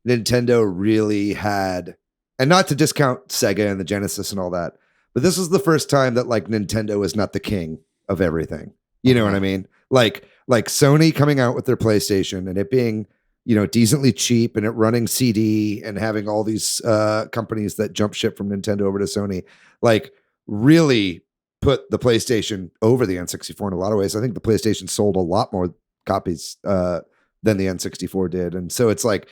Nintendo really had, and not to discount Sega and the Genesis and all that, but this was the first time that like Nintendo was not the king of everything. You know what I mean? Like Sony coming out with their PlayStation and it being, you know, decently cheap and it running CD and having all these companies that jump ship from Nintendo over to Sony, like really put the PlayStation over the N64 in a lot of ways. I think the PlayStation sold a lot more copies than the N64 did. And so it's like,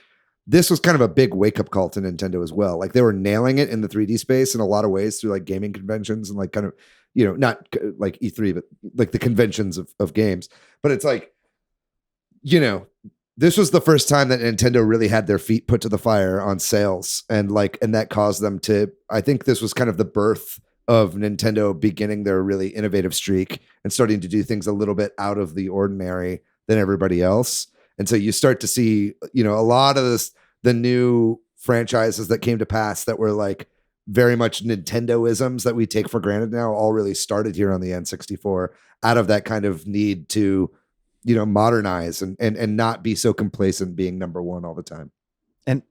this was kind of a big wake-up call to Nintendo as well. Like they were nailing it in the 3D space in a lot of ways through like gaming conventions and like kind of, you know, not like E3, but like the conventions of games. But it's like, you know, this was the first time that Nintendo really had their feet put to the fire on sales. And that caused them to, I think this was kind of the birth of Nintendo beginning their really innovative streak and starting to do things a little bit out of the ordinary than everybody else. And so you start to see, you know, a lot of the new franchises that came to pass that were like very much Nintendo-isms that we take for granted now all really started here on the N64 out of that kind of need to, you know, modernize and not be so complacent being number one all the time. And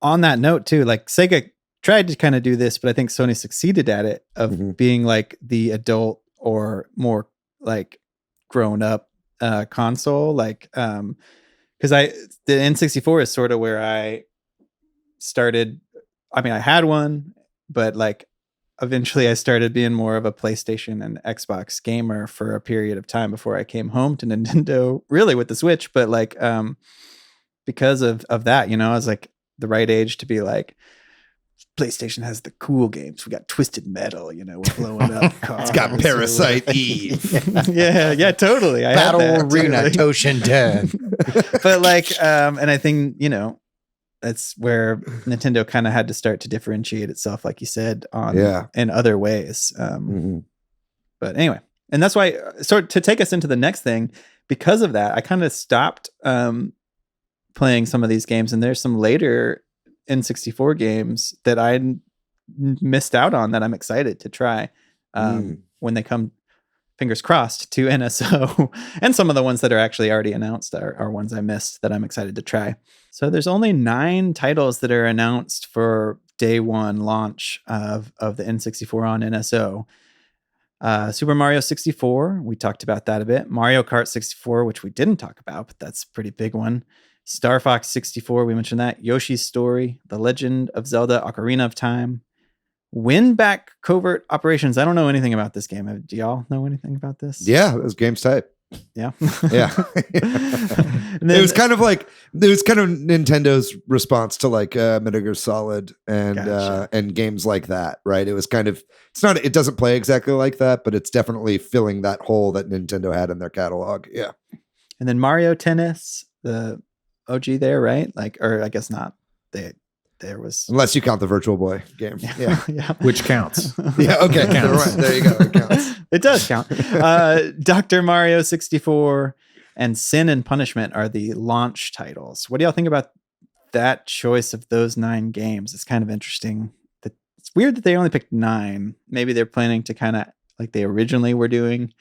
on that note too, like Sega tried to kind of do this, but I think Sony succeeded at it of being like the adult or more like grown up console. Like, because the N64 is sort of where I started. I mean, I had one, but like eventually I started being more of a PlayStation and Xbox gamer for a period of time before I came home to Nintendo, really with the Switch. But like, because of that, you know, I was like the right age to be like, PlayStation has the cool games. We got Twisted Metal, you know, we're blowing up cars. It's got Parasite Eve. yeah, totally. I Battle had that, Arena totally. Toshin 10. But like, and I think, you know, that's where Nintendo kind of had to start to differentiate itself, like you said, in other ways. But anyway, and that's why, so to take us into the next thing, because of that, I kind of stopped playing some of these games, and there's some later N64 games that I missed out on that I'm excited to try when they come, fingers crossed, to NSO. And some of the ones that are actually already announced are ones I missed that I'm excited to try. So there's only 9 titles that are announced for day one launch of the N64 on NSO. Super Mario 64, we talked about that a bit. Mario Kart 64, which we didn't talk about, but that's a pretty big one. Star Fox 64, we mentioned that. Yoshi's Story, The Legend of Zelda Ocarina of Time. Win Back Covert Operations. I don't know anything about this game. Do y'all know anything about this? Yeah, it was games type. Yeah. Yeah. And then, it was kind of Nintendo's response to like Metal Gear Solid and games like that, right? It was kind of, it doesn't play exactly like that, but it's definitely filling that hole that Nintendo had in their catalog. Yeah. And then Mario Tennis, the OG there, right? Like, or I guess not. There was, unless you count the Virtual Boy game. Yeah. Yeah. Which counts. Yeah. Okay. Right. There you go. It counts. It does count. Dr. Mario 64 and Sin and Punishment are the launch titles. What do y'all think about that choice of those 9 games? It's kind of interesting. It's weird that they only picked 9. Maybe they're planning to kind of, like they originally were doing,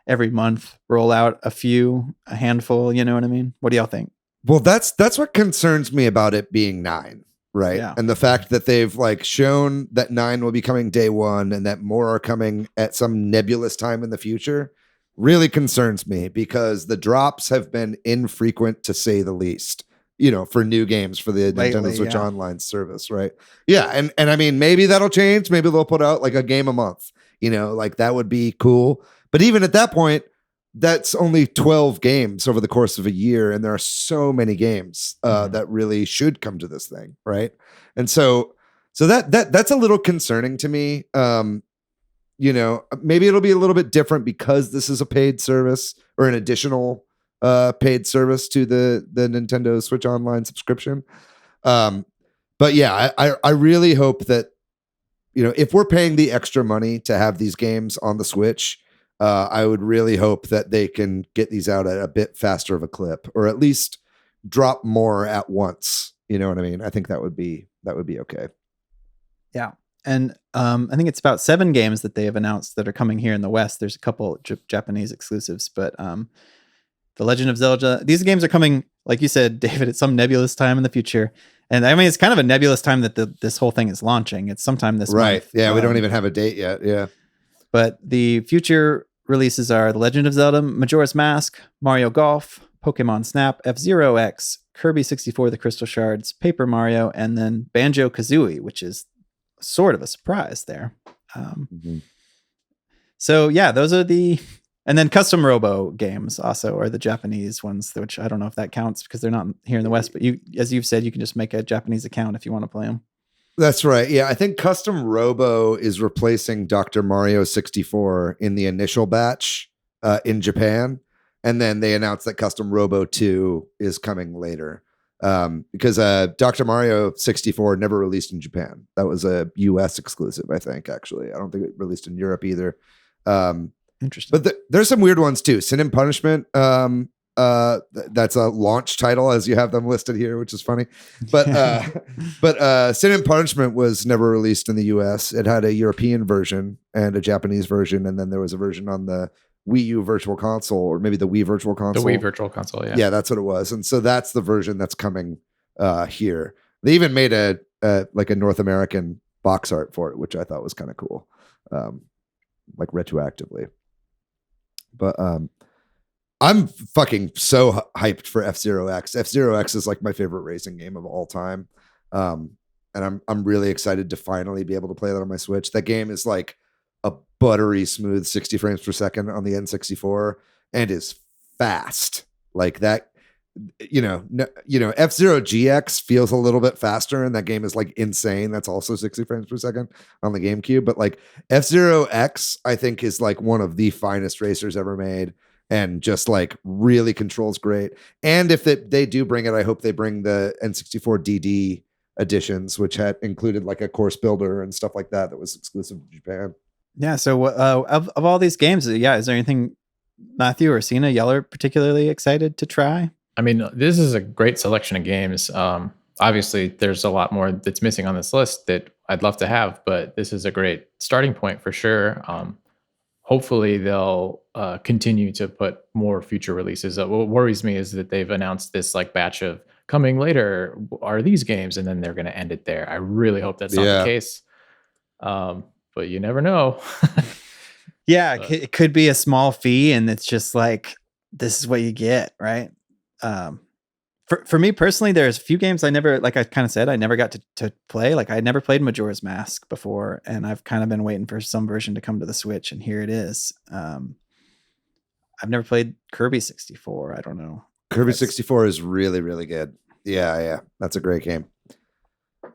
every month roll out a handful. You know what I mean? What do y'all think? Well, that's what concerns me about it being 9. Right. Yeah. And the fact that they've like shown that 9 will be coming day one and that more are coming at some nebulous time in the future really concerns me, because the drops have been infrequent to say the least, you know, for new games for the Nintendo Switch Online service. Right. Yeah. And I mean, maybe that'll change. Maybe they'll put out like a game a month, you know, like that would be cool. But even at that point, that's only 12 games over the course of a year, and there are so many games that really should come to this thing, right? And so that's a little concerning to me. Maybe it'll be a little bit different because this is a paid service or an additional paid service to the Nintendo Switch Online subscription. But yeah, I really hope that, if we're paying the extra money to have these games on the Switch, I would really hope that they can get these out at a bit faster of a clip, or at least drop more at once. You know what I mean? I think that would be okay. Yeah. And I think it's about 7 games that they have announced that are coming here in the West. There's a couple Japanese exclusives, but The Legend of Zelda, these games are coming, like you said, David, at some nebulous time in the future. And I mean, it's kind of a nebulous time that this whole thing is launching. It's sometime this month. Yeah, we don't even have a date yet. Yeah. But the future releases are The Legend of Zelda, Majora's Mask, Mario Golf, Pokemon Snap, F-Zero X, Kirby 64, The Crystal Shards, Paper Mario, and then Banjo-Kazooie, which is sort of a surprise there. So yeah, those are and then Custom Robo games also are the Japanese ones, which I don't know if that counts because they're not here in the West, but as you've said, you can just make a Japanese account if you want to play them. That's right. Yeah, I think Custom Robo is replacing Dr. Mario 64 in the initial batch in Japan. And then they announced that Custom Robo 2 is coming later because Dr. Mario 64 never released in Japan. That was a US exclusive, I think, actually. I don't think it released in Europe either. Interesting. But there's some weird ones too. Sin and Punishment. That's a launch title, as you have them listed here, which is funny. But Sin and Punishment was never released in the US. It had a European version and a Japanese version, and then there was a version on the Wii U Virtual Console, or maybe the Wii Virtual Console. The Wii Virtual Console, yeah. Yeah, that's what it was. And so that's the version that's coming here. They even made a North American box art for it, which I thought was kind of cool, like retroactively. But I'm fucking so hyped for F-Zero X. F-Zero X is like my favorite racing game of all time. And I'm really excited to finally be able to play that on my Switch. That game is like a buttery smooth 60 frames per second on the N64 and is fast. Like that, F-Zero GX feels a little bit faster, and that game is like insane. That's also 60 frames per second on the GameCube. But like F-Zero X, I think, is like one of the finest racers ever made, and just like really controls great. And if they do bring it, I hope they bring the N64 DD editions, which had included like a course builder and stuff like that was exclusive to Japan. Yeah. So of all these games, is there anything Matthew or Cina, y'all are particularly excited to try? I mean, this is a great selection of games. Obviously, there's a lot more that's missing on this list that I'd love to have, but this is a great starting point for sure. Hopefully, they'll continue to put more future releases. What worries me is that they've announced this like batch of coming later are these games, and then they're going to end it there. I really hope that's not the case. But you never know. Yeah, it could be a small fee, and it's just like, this is what you get, right? For me personally, there's a few games I never, like I kind of said, I never got to play. Like I never played Majora's Mask before, and I've kind of been waiting for some version to come to the Switch, and here it is. I've never played Kirby 64. I don't know. Kirby 64 is really, really good. Yeah. That's a great game.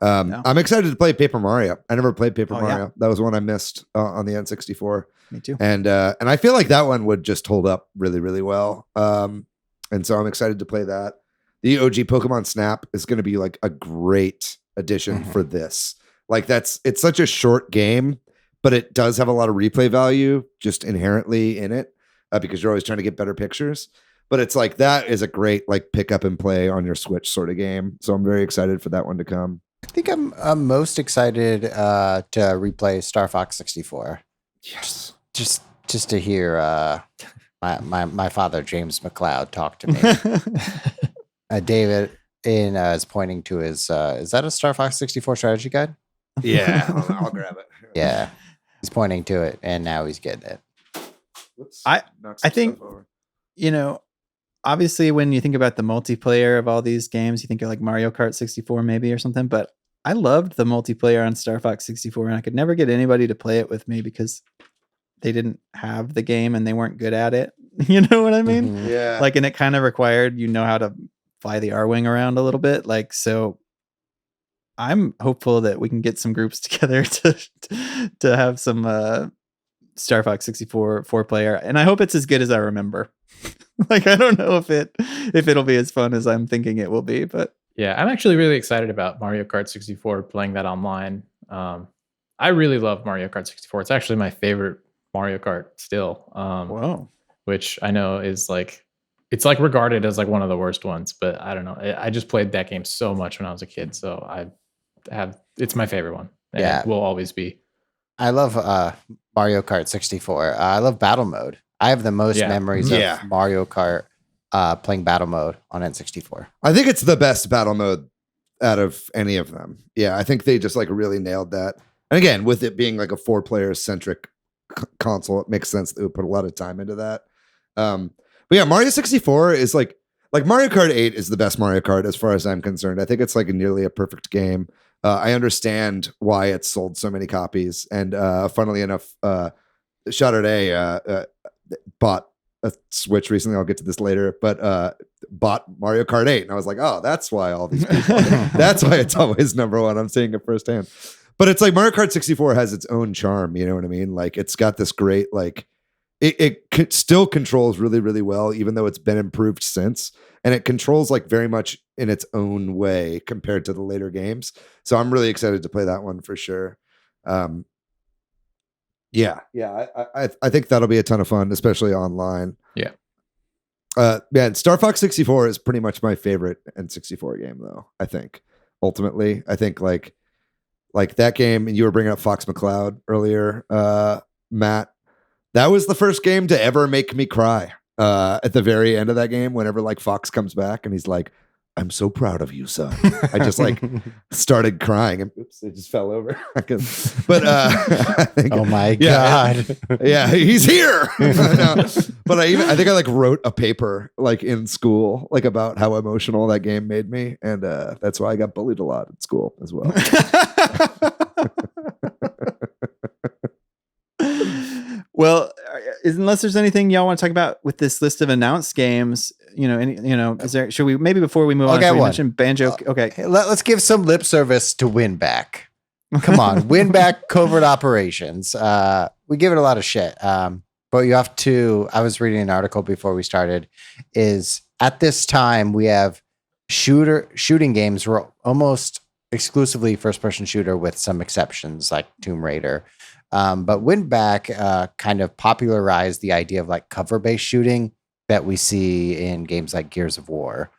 I'm excited to play Paper Mario. I never played Paper Mario. Yeah. That was one I missed on the N64. Me too. And I feel like that one would just hold up really, really well. And so I'm excited to play that. The OG Pokemon Snap is going to be like a great addition for this. Like it's such a short game, but it does have a lot of replay value just inherently in it because you're always trying to get better pictures. But it's like, that is a great like pick up and play on your Switch sort of game. So I'm very excited for that one to come. I think I'm most excited to replay Star Fox 64. Yes. Just to hear my father, James McLeod, talk to me. David is pointing to his, is that a Star Fox 64 strategy guide? Yeah, I'll grab it. Yeah, he's pointing to it, and now he's getting it. Whoops, I think, obviously when you think about the multiplayer of all these games, you think of like Mario Kart 64 maybe or something, but I loved the multiplayer on Star Fox 64, and I could never get anybody to play it with me because they didn't have the game and they weren't good at it. You know what I mean? Mhm. Yeah. Like, and it kind of required how to fly the R-wing around a little bit. Like, so I'm hopeful that we can get some groups together to have some Star Fox 64 4-player, and I hope it's as good as I remember. Like, I don't know if it'll be as fun as I'm thinking it will be, but Yeah, I'm actually really excited about Mario Kart 64, playing that online. I really love Mario Kart 64. It's actually my favorite Mario Kart still. whoa. Which I know is like, it's like regarded as like one of the worst ones, but I don't know. I just played that game so much when I was a kid, so it's my favorite one. And Yeah. it will always be. I love Mario Kart 64. I love battle mode. I have the most memories of Mario Kart playing battle mode on N64. I think it's the best battle mode out of any of them. Yeah, I think they just like really nailed that. And again, with it being like a 4-player centric console, it makes sense that they would put a lot of time into that. But yeah, Mario 64 is like Mario Kart 8 is the best Mario Kart as far as I'm concerned. I think it's like nearly a perfect game. I understand why it's sold so many copies. And funnily enough, Shutter A bought a Switch recently. I'll get to this later, but bought Mario Kart 8. And I was like, oh, that's why all these people, that's why it's always number one. I'm seeing it firsthand. But it's like Mario Kart 64 has its own charm. You know what I mean? Like, it's got this great, like, it still controls really, really well, even though it's been improved since. And it controls like very much in its own way compared to the later games. So I'm really excited to play that one for sure. I think that'll be a ton of fun, especially online. Yeah. Man, Star Fox 64 is pretty much my favorite N64 game, though. I think ultimately, I think like that game, and you were bringing up Fox McCloud earlier, Matt. That was the first game to ever make me cry. At the very end of that game, whenever like Fox comes back and he's like, "I'm so proud of you, son," I just like started crying, and oops, it just fell over. But I think, oh my god, yeah, he's here. No, but I think I like wrote a paper like in school like about how emotional that game made me, and that's why I got bullied a lot at school as well. Well, unless there's anything y'all want to talk about with this list of announced games, is there? Should we maybe before we move on? Should we mention Banjo? Okay, let's give some lip service to Winback. Come on, Winback Covert Operations. We give it a lot of shit, but you have to. I was reading an article before we started. Is at this time we have shooting games were almost exclusively first-person shooter, with some exceptions like Tomb Raider. But Winback kind of popularized the idea of like cover-based shooting that we see in games like Gears of War.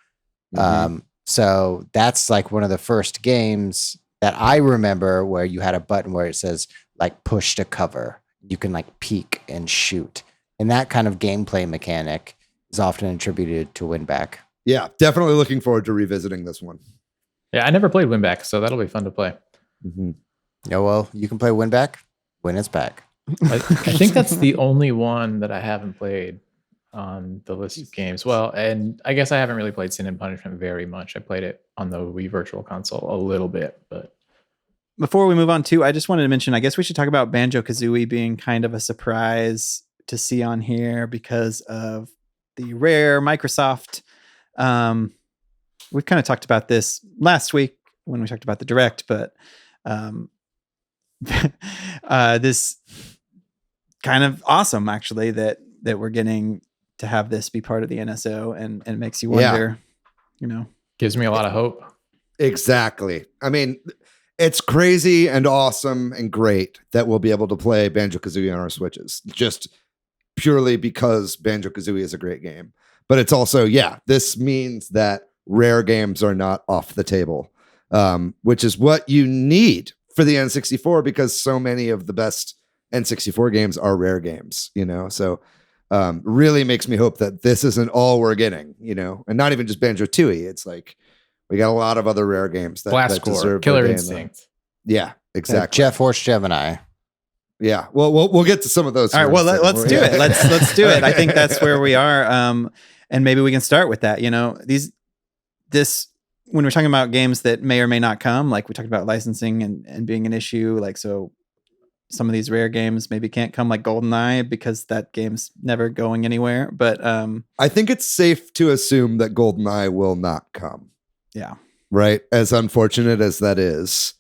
Mm-hmm. So that's like one of the first games that I remember where you had a button where it says like push to cover. You can like peek and shoot. And that kind of gameplay mechanic is often attributed to Winback. Yeah, definitely looking forward to revisiting this one. Yeah, I never played Winback, so that'll be fun to play. Mm-hmm. Yeah, well, you can play Winback when it's back. I think that's the only one that I haven't played on the list of games. Well, and I guess I haven't really played Sin and Punishment very much. I played it on the Wii Virtual Console a little bit, but before we move on too, I just wanted to mention, I guess we should talk about Banjo-Kazooie being kind of a surprise to see on here because of the Rare Microsoft. We've kind of talked about this last week when we talked about the Direct, but this kind of awesome actually that we're getting to have this be part of the NSO, and it makes you wonder, gives me a lot of hope. Exactly. I mean, it's crazy and awesome and great that we'll be able to play Banjo-Kazooie on our Switches, just purely because Banjo-Kazooie is a great game. But it's also, this means that rare games are not off the table, which is what you need for the N64, because so many of the best N64 games are rare games, so really makes me hope that this isn't all we're getting, and not even just Banjo-Tooie. It's like we got a lot of other rare games that deserve Killer Instinct. Yeah, exactly. Jet Force Gemini. Yeah, well, we'll get to some of those. All right, well, let's do it. Let's do it. I think that's where we are, and maybe we can start with that. This when we're talking about games that may or may not come, like we talked about licensing and being an issue, like so some of these rare games maybe can't come, like GoldenEye, because that game's never going anywhere. But I think it's safe to assume that GoldenEye will not come. Yeah. Right? As unfortunate as that is,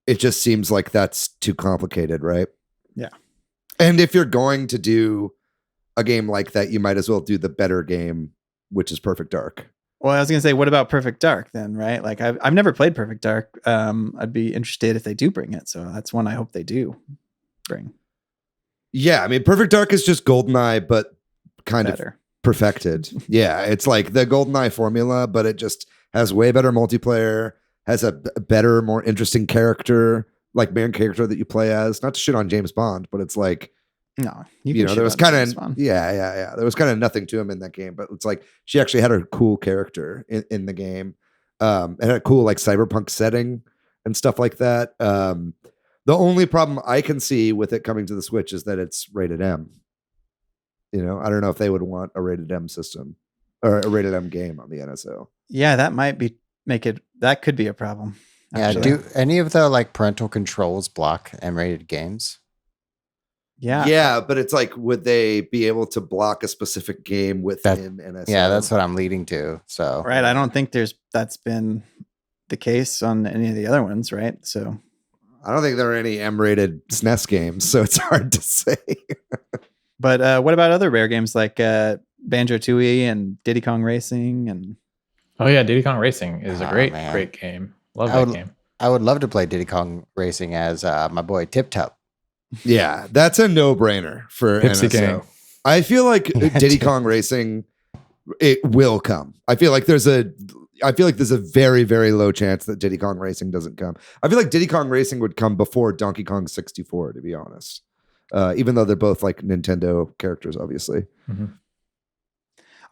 it just seems like that's too complicated, right? Yeah. And if you're going to do a game like that, you might as well do the better game, which is Perfect Dark. Well, I was going to say, what about Perfect Dark then, right? Like, I've never played Perfect Dark. I'd be interested if they do bring it. So that's one I hope they do bring. Yeah, I mean, Perfect Dark is just GoldenEye, but kind Better. of perfected. Yeah, it's like the GoldenEye formula, but it just has way better multiplayer, has a better, more interesting character, like main character that you play as. Not to shit on James Bond, but it's like, no, there was kind of yeah. There was kind of nothing to him in that game, but it's like she actually had a cool character in the game, and had a cool like cyberpunk setting and stuff like that. The only problem I can see with it coming to the Switch is that it's rated M. I don't know if they would want a rated M system or a rated M game on the NSO. Yeah, that might that could be a problem. Actually. Yeah, do any of the like parental controls block M-rated games? Yeah, but it's like, would they be able to block a specific game within NSO? Yeah, that's what I'm leading to. So right, I don't think that's been the case on any of the other ones, right? So I don't think there are any M-rated SNES games, so it's hard to say. But what about other rare games like Banjo-Tooie and Diddy Kong Racing? And oh yeah, Diddy Kong Racing is a great game. Love that game. I would love to play Diddy Kong Racing as my boy Tip Top. Yeah, that's a no-brainer for Pipsy NSO. Gang. I feel like Diddy Kong Racing, it will come. I feel like there's a very, very low chance that Diddy Kong Racing doesn't come. I feel like Diddy Kong Racing would come before Donkey Kong 64, to be honest. Even though they're both like Nintendo characters, obviously. Mm-hmm.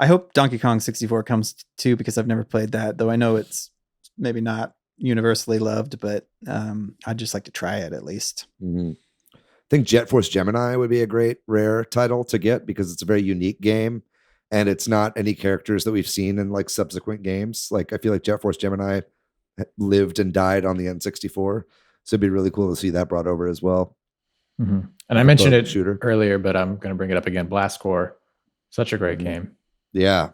I hope Donkey Kong 64 comes too, because I've never played that, though I know it's maybe not universally loved, but I'd just like to try it at least. Mm-hmm. I think Jet Force Gemini would be a great rare title to get because it's a very unique game and it's not any characters that we've seen in like subsequent games. Like I feel like Jet Force Gemini lived and died on the N64. So it'd be really cool to see that brought over as well. Mm-hmm. And I mentioned it earlier, but I'm going to bring it up again. Blast Corps, such a great game. Yeah.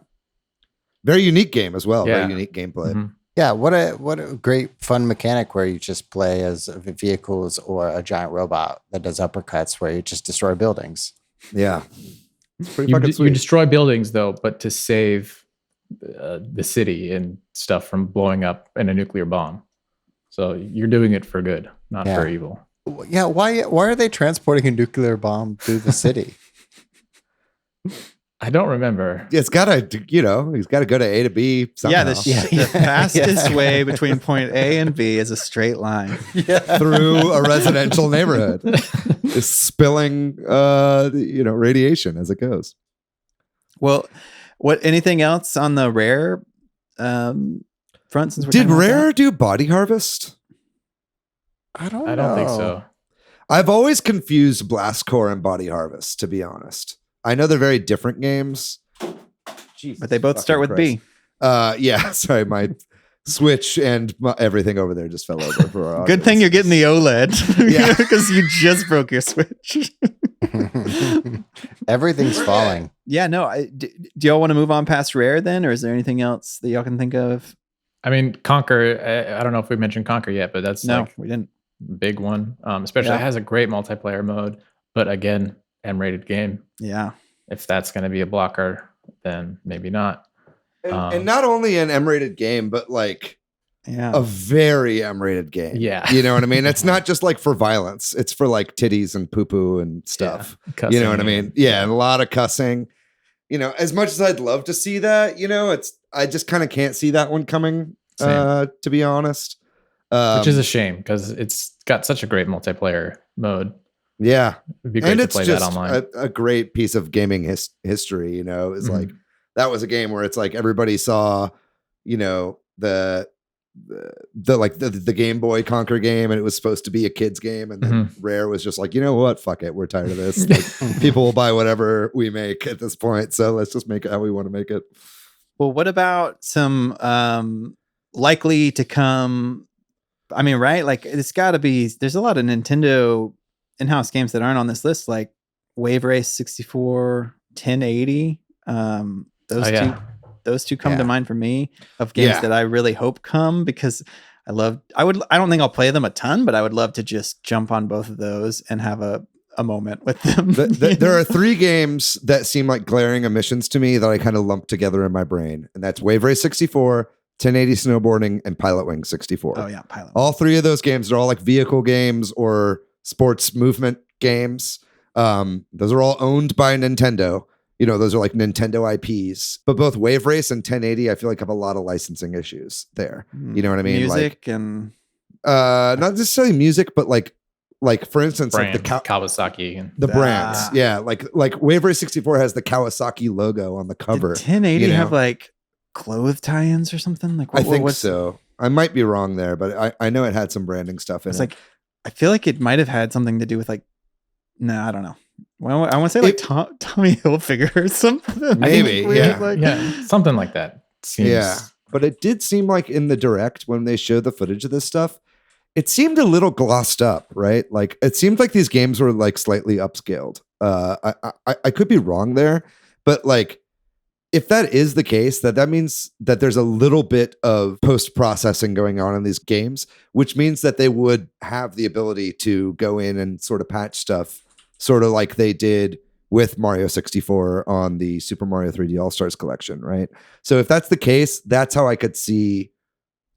Very unique game as well. Yeah. Very unique gameplay. Mm-hmm. Yeah, what a great fun mechanic where you just play as vehicles or a giant robot that does uppercuts where you just destroy buildings. Yeah. It's pretty fucking sweet. You destroy buildings though, but to save the city and stuff from blowing up in a nuclear bomb. So you're doing it for good, not for evil. Yeah, why are they transporting a nuclear bomb through the city? I don't remember. It's got to, he's got to go to A to B somehow. Yeah, the fastest way between point A and B is a straight line through a residential neighborhood. Is spilling, radiation as it goes. Well, anything else on the rare front? Since did Rare do Body Harvest? I don't think so. I've always confused Blast Corps and Body Harvest, to be honest. I know they're very different games. Jesus, but they both start with B. Yeah, sorry, my Switch and everything over there just fell over for our Good thing you're getting the OLED. Because you just broke your Switch. Everything's falling. Yeah, no. Do y'all want to move on past Rare then? Or is there anything else that y'all can think of? I mean, Conquer, I don't know if we mentioned Conquer yet, but that's we didn't. Big one. Especially it has a great multiplayer mode, but again, M-rated game. Yeah. If that's going to be a blocker, then maybe not. And not only an M-rated game, but like a very M-rated game. Yeah. You know what I mean? It's not just like for violence. It's for like titties and poo-poo and stuff. Yeah, you know what I mean? Yeah, and a lot of cussing. As much as I'd love to see that, I just kind of can't see that one coming, to be honest. Which is a shame because it's got such a great multiplayer mode. Yeah. It'd be great to play that online. A great piece of gaming history, is like, that was a game where it's like everybody saw, the Game Boy Conquer game and it was supposed to be a kid's game. And then Rare was just like, you know what? Fuck it. We're tired of this. Like, people will buy whatever we make at this point. So let's just make it how we want to make it. Well, what about some likely to come? I mean, right? Like it's got to be, there's a lot of Nintendo in-house games that aren't on this list, like Wave Race 64, 1080. Those two come to mind for me of games that I really hope come, because I don't think I'll play them a ton, but I would love to just jump on both of those and have a moment with them. There are 3 games that seem like glaring omissions to me that I kind of lump together in my brain, and that's Wave Race 64, 1080 snowboarding, and Pilot Wing 64. Oh yeah, Pilot. All 3 of those games are all like vehicle games or sports movement games. Those are all owned by Nintendo. Those are like Nintendo IPs, but both Wave Race and 1080, I feel like have a lot of licensing issues there. You know what I mean? Music and not necessarily music, but like for instance, brand, like the Kawasaki and the brands. Yeah. Like Wave Race 64 has the Kawasaki logo on the cover. Did 1080 have like clothes tie-ins or something? Like I think so. I might be wrong there, but I know it had some branding stuff in it. Like, I feel like it might have had something to do with like, no, I don't know. Well, I want to say like Tommy Hilfiger or something. Maybe, something like that. Seems... but it did seem like in the direct when they showed the footage of this stuff, it seemed a little glossed up, right? Like it seemed like these games were like slightly upscaled. I could be wrong there, but like if that is the case, that means that there's a little bit of post-processing going on in these games, which means that they would have the ability to go in and sort of patch stuff, sort of like they did with Mario 64 on the Super Mario 3D All-Stars collection, right? So if that's the case, that's how I could see,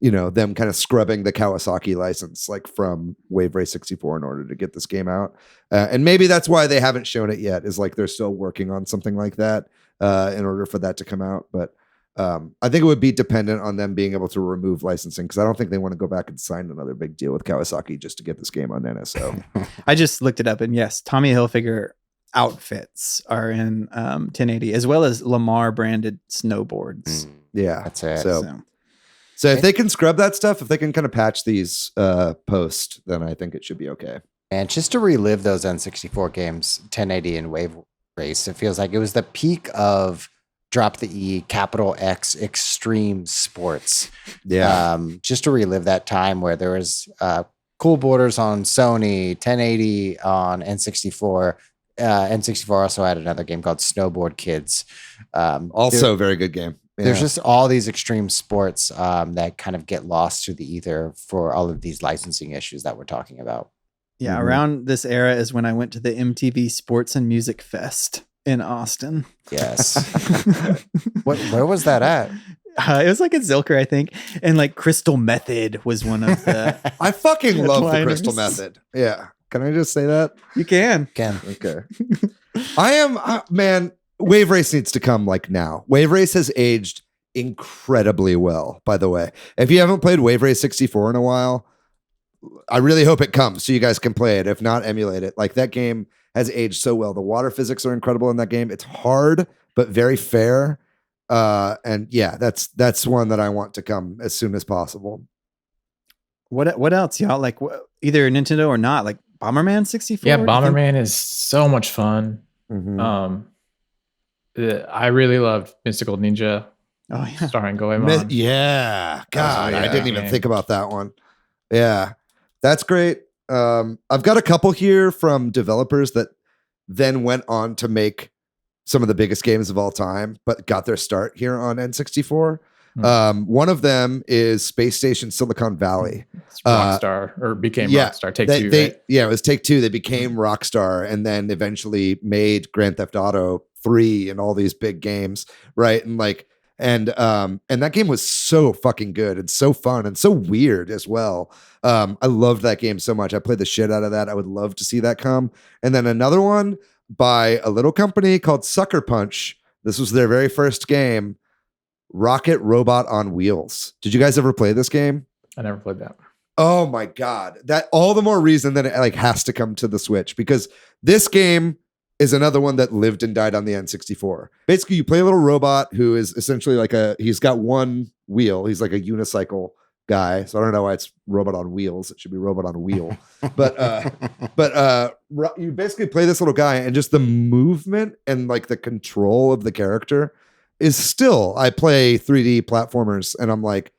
them kind of scrubbing the Kawasaki license, like from Wave Race 64 in order to get this game out. And maybe that's why they haven't shown it yet, is like they're still working on something like that in order for that to come out. But I think it would be dependent on them being able to remove licensing, because I don't think they want to go back and sign another big deal with Kawasaki just to get this game on NSO. I just looked it up, and yes, Tommy Hilfiger outfits are in 1080, as well as Lamar branded snowboards. Yeah, that's it. So if they can scrub that stuff, if they can kind of patch these post, then I think it should be okay. And just to relive those N64 games, 1080 and Wave Race, it feels like it was the peak of drop the E, capital X, extreme sports. Yeah. Just to relive that time where there was cool borders on Sony, 1080 on N64. N64 also had another game called Snowboard Kids. Also very good game. Yeah. There's just all these extreme sports that kind of get lost through the ether for all of these licensing issues that we're talking about. Yeah, around this era is when I went to the MTV Sports and Music Fest in Austin. Yes. Where was that at? It was like at Zilker, I think. And like Crystal Method was one of the... I fucking love the Crystal Method. Yeah. Can I just say that? You can. Okay. I am, man... Wave Race needs to come like now. Wave Race has aged incredibly well, by the way. If you haven't played Wave Race 64 in a while, I really hope it comes so you guys can play it. If not, emulate it. Like that game has aged so well. The water physics are incredible in that game. It's hard, but very fair. And yeah, that's one that I want to come as soon as possible. What else, y'all? Like either Nintendo or not, like Bomberman 64? Yeah, Bomberman is so much fun. Mm-hmm. I really loved Mystical Ninja. Oh yeah, starring Goemon. Yeah, God, I didn't even think about that one. Yeah, that's great. I've got a couple here from developers that then went on to make some of the biggest games of all time, but got their start here on N64. One of them is Space Station Silicon Valley. It's Rockstar, or became Rockstar. Take-Two, right? Yeah, it was Take-Two. They became Rockstar and then eventually made Grand Theft Auto 3 and all these big games, right? And like, and that game was so fucking good and so fun and so weird as well. I loved that game so much. I played the shit out of that. I would love to see that come. And then another one by a little company called Sucker Punch. This was their very first game, Rocket Robot on Wheels. Did you guys ever play this game? I never played that. Oh my God. That all the more reason that it like has to come to the Switch, because this game is another one that lived and died on the N64. Basically, you play a little robot who is essentially like he's got one wheel. He's like a unicycle guy. So I don't know why it's robot on wheels. It should be robot on wheel. But you basically play this little guy, and just the movement and like the control of the character is still, I play 3D platformers and I'm like,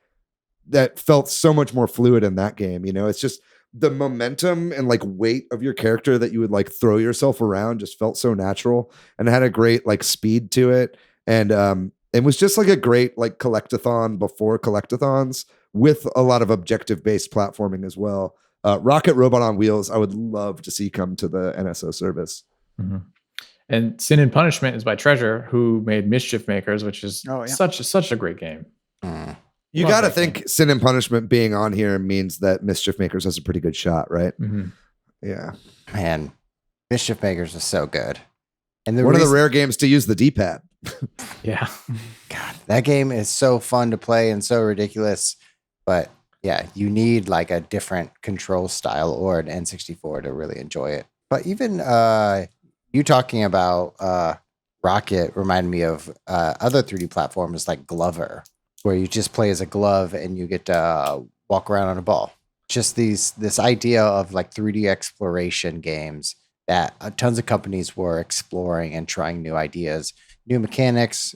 that felt so much more fluid in that game. You know, it's just the momentum and like weight of your character that you would like throw yourself around just felt so natural, and it had a great like speed to it. And it was just like a great like collectathon before collectathons with a lot of objective based platforming as well. Rocket Robot on Wheels, I would love to see come to the NSO service. Mm-hmm. And Sin and Punishment is by Treasure, who made Mischief Makers, which is such a great game. You got to think game. Sin and Punishment being on here means that Mischief Makers has a pretty good shot, right? Mm-hmm. Yeah. Man, Mischief Makers is so good. And one of the rare games to use the D-pad. Yeah. God, that game is so fun to play and so ridiculous. But yeah, you need like a different control style or an N64 to really enjoy it. But even you talking about Rocket reminded me of other 3D platforms like Glover, where you just play as a glove and you get to walk around on a ball. Just this idea of like 3D exploration games that tons of companies were exploring and trying new ideas, new mechanics,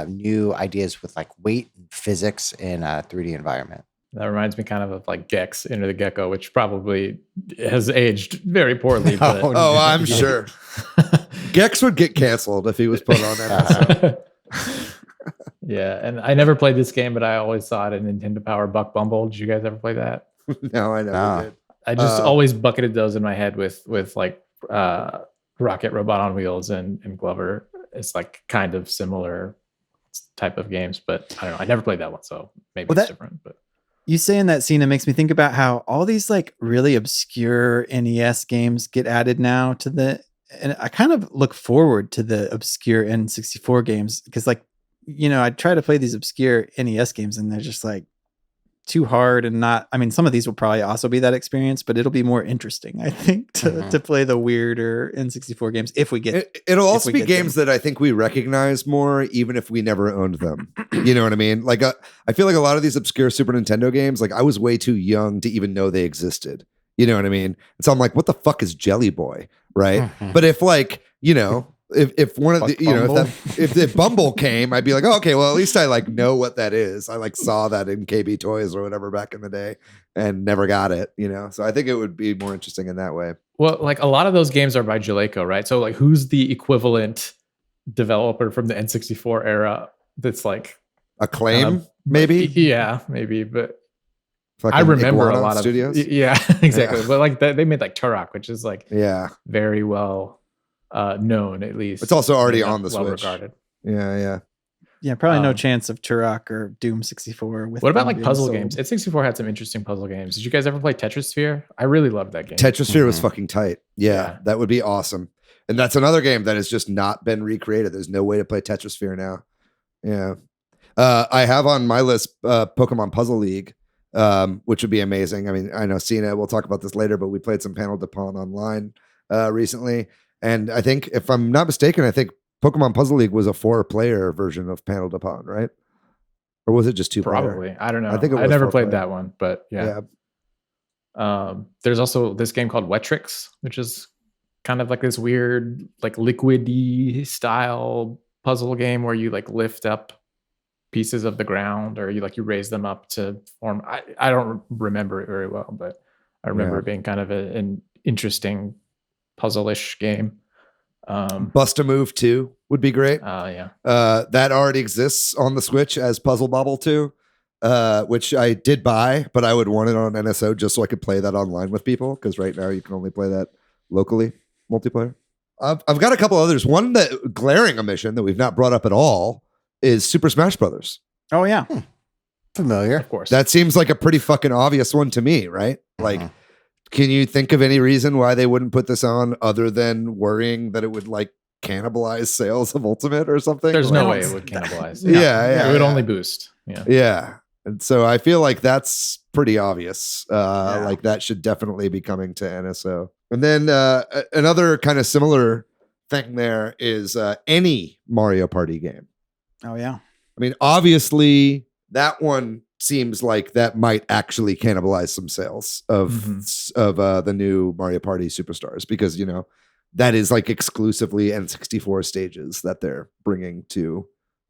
new ideas with like weight and physics in a 3D environment. That reminds me kind of like Gex, Enter the Gecko, which probably has aged very poorly. But I'm sure. Gex would get canceled if he was put on that. Yeah, and I never played this game, but I always saw it in Nintendo Power Buck Bumble. Did you guys ever play that? No, I never did. I just always bucketed those in my head with like Rocket Robot on Wheels and Glover. It's like kind of similar type of games, but I don't know. I never played that one, so maybe it's different. But you saying that, Cina, makes me think about how all these like really obscure NES games get added now to the, and I kind of look forward to the obscure N64 games because, like, you know, I try to play these obscure NES games and they're just like too hard and not, I mean, some of these will probably also be that experience, but it'll be more interesting, I think, to play the weirder N64 games if we get it'll also be games that I think we recognize more, even if we never owned them. You know what I mean? Like, I feel like a lot of these obscure Super Nintendo games, like I was way too young to even know they existed. You know what I mean? And so I'm like, what the fuck is Jelly Boy? Right. But if like, you know, if one of the, you know, if Bumble came, I'd be like, oh, okay, well, at least I like know what that is. I like saw that in KB Toys or whatever back in the day and never got it, you know? So I think it would be more interesting in that way. Well, like a lot of those games are by Jaleco, right? So like who's the equivalent developer from the N64 era that's like Acclaim, maybe? Yeah, maybe, but fucking I remember Iguana a lot Studios? of yeah, exactly. Yeah. But like they made like Turok, which is like very well known, at least. It's also already on the well Switch. Regarded. Yeah, probably no chance of Turok or Doom 64. What about like puzzle games? N64 had some interesting puzzle games. Did you guys ever play Tetrisphere? I really loved that game. Tetrisphere was fucking tight. Yeah, that would be awesome. And that's another game that has just not been recreated. There's no way to play Tetrisphere now. Yeah. I have on my list Pokemon Puzzle League, which would be amazing. I mean, I know Cina, we'll talk about this later, but we played some Panel de Pon online recently. And I think, if I'm not mistaken, I think Pokemon Puzzle League was a 4-player version of Panel de Pon, right? Or was it just 2-player? Probably. I don't know. I think I never played that one, but yeah. There's also this game called Wetrix, which is kind of like this weird, like liquidy style puzzle game where you like lift up pieces of the ground or you raise them up to form. I don't remember it very well, but I remember it being kind of an interesting puzzle-ish game. Bust a Move 2 would be great. Yeah. That already exists on the Switch as Puzzle Bobble 2, which I did buy, but I would want it on NSO just so I could play that online with people, because right now you can only play that locally, multiplayer. I've got a couple others. One that glaring omission that we've not brought up at all is Super Smash Brothers. Oh, yeah. Familiar. Of course. That seems like a pretty fucking obvious one to me, right? Like, can you think of any reason why they wouldn't put this on other than worrying that it would like cannibalize sales of Ultimate or something? There's no way it would cannibalize. Yeah. It would only boost. Yeah. And so I feel like that's pretty obvious. Like that should definitely be coming to NSO. And then another kind of similar thing there is any Mario Party game. Oh, yeah. I mean, obviously that one seems like that might actually cannibalize some sales of the new Mario Party Superstars, because, you know, that is like exclusively N64 stages that they're bringing to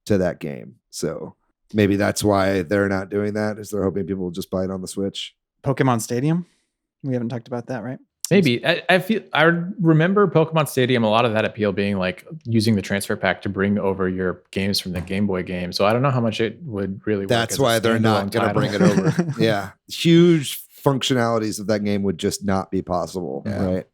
that game. So maybe that's why they're not doing that, is they're hoping people will just buy it on the Switch. Pokemon Stadium, We haven't talked about that, right? Maybe. I remember Pokemon Stadium, a lot of that appeal being like using the transfer pack to bring over your games from the Game Boy game. So I don't know how much it would really work. That's why they're not going to bring it over. Yeah. Huge functionalities of that game would just not be possible, right?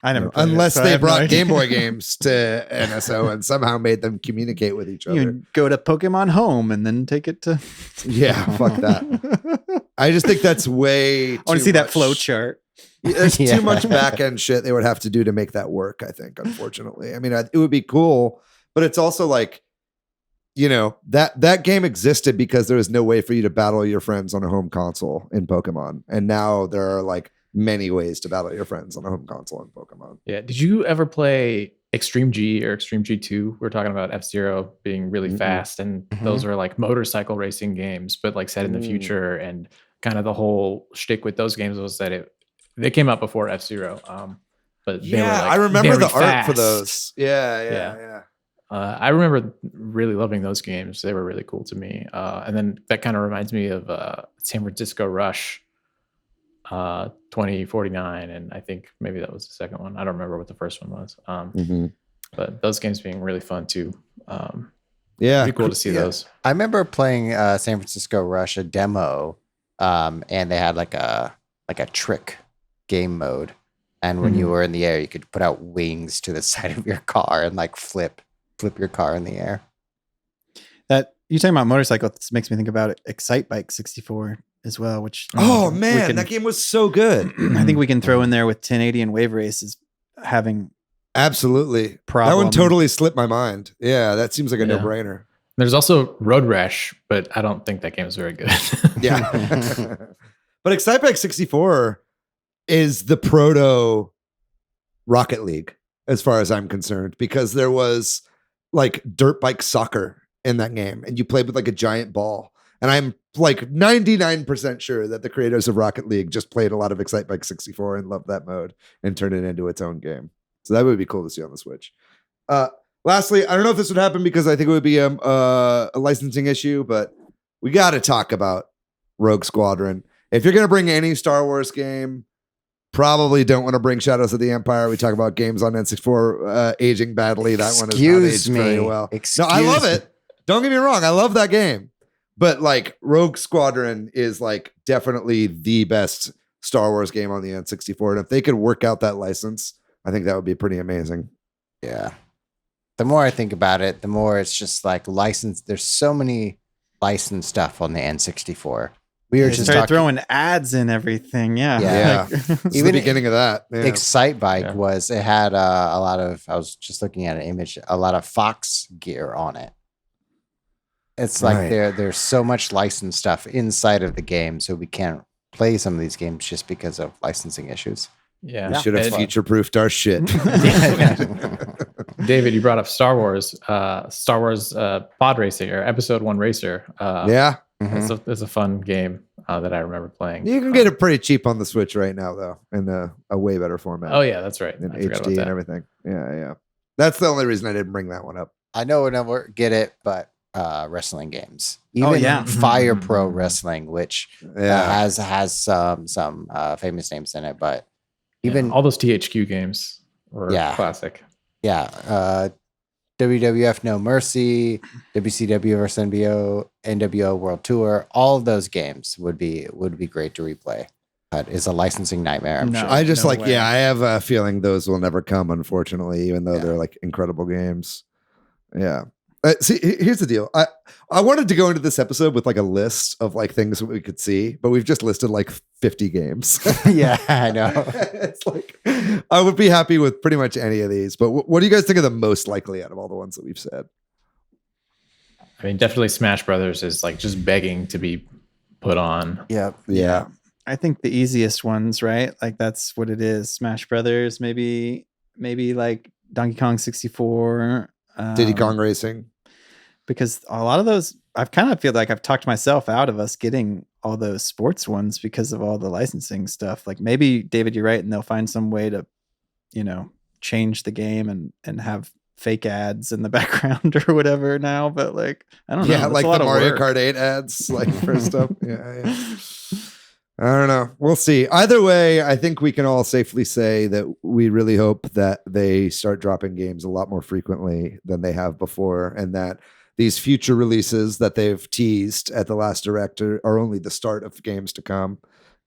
I never unless they brought Game Boy games to NSO and somehow made them communicate with each other. You go to Pokemon Home and then take it to Yeah, fuck that. I just think that's way too I want to see that much. flow chart. There's too much back end shit they would have to do to make that work, I think, unfortunately. I mean, it would be cool, but it's also like, that game existed because there was no way for you to battle your friends on a home console in Pokemon. And now there are like many ways to battle your friends on a home console in Pokemon. Yeah. Did you ever play Extreme G or Extreme G2? We're talking about F-Zero being really fast, and those are like motorcycle racing games, but like set in the future. And kind of the whole shtick with those games was that they came out before F-Zero. But they were like I remember the art fast. for those. Yeah. I remember really loving those games. They were really cool to me. And then that kind of reminds me of San Francisco Rush 2049. And I think maybe that was the second one. I don't remember what the first one was. But those games being really fun too. Pretty cool to see those. I remember playing San Francisco Rush, a demo, and they had like a trick game mode. And when you were in the air, you could put out wings to the side of your car and like flip your car in the air. That you talking about motorcycle, this makes me think about Excite Bike 64 as well, which that game was so good. I think we can throw in there with 1080 and Wave Races having absolutely problem. That one totally slipped my mind. Yeah, that seems like a no-brainer. There's also Road Rash, but I don't think that game is very good. Yeah. But Excite Bike 64 is the proto Rocket League, as far as I'm concerned, because there was like dirt bike soccer in that game, and you played with like a giant ball. And I'm like 99% sure that the creators of Rocket League just played a lot of Excite Bike 64 and loved that mode and turned it into its own game. So that would be cool to see on the Switch. Lastly, I don't know if this would happen because I think it would be a licensing issue, but we got to talk about Rogue Squadron. If you're going to bring any Star Wars game, probably don't want to bring Shadows of the Empire. We talk about games on N64 aging badly. That one is not aged very well. No, I love it. Don't get me wrong. I love that game. But like Rogue Squadron is like definitely the best Star Wars game on the N64. And if they could work out that license, I think that would be pretty amazing. Yeah. The more I think about it, the more it's just like licensed. There's so many licensed stuff on the N64. We were just started throwing ads in everything. Yeah. Even the beginning of that. Yeah. Excite Bike it had a lot of, I was just looking at an image, a lot of Fox gear on it. It's like there's so much licensed stuff inside of the game, so we can't play some of these games just because of licensing issues. Yeah. We should have future-proofed our shit. David, you brought up Star Wars Pod Racing or Episode 1 Racer. It's a fun game that I remember playing. You can get it pretty cheap on the Switch right now, though, in a way better format. Oh, yeah, that's right. In HD and everything. Yeah. That's the only reason I didn't bring that one up. I know we'll never get it, but wrestling games. Even Fire Pro Wrestling, which has some famous names in it, but even all those THQ games were classic. Yeah. WWF No Mercy, WCW vs. NWO World Tour, all of those games would be great to replay. But it's a licensing nightmare. I'm sure. I just I have a feeling those will never come, unfortunately, even though they're like incredible games. Yeah. See, here's the deal. I wanted to go into this episode with like a list of like things that we could see, but we've just listed like 50 games. Yeah, I know. It's like I would be happy with pretty much any of these. But what do you guys think are the most likely out of all the ones that we've said? I mean, definitely Smash Brothers is like just begging to be put on. Yeah. I think the easiest ones, right? Like that's what it is. Smash Brothers, maybe like Donkey Kong 64. Diddy Kong Racing. Because a lot of those, I've kind of feel like I've talked myself out of us getting all those sports ones because of all the licensing stuff. Like maybe, David, you're right, and they'll find some way to, change the game and have fake ads in the background or whatever now. But like, I don't know. Yeah, like the Mario Kart 8 ads, like for stuff. Yeah. I don't know. We'll see. Either way, I think we can all safely say that we really hope that they start dropping games a lot more frequently than they have before, and that these future releases that they've teased at the last direct are only the start of games to come.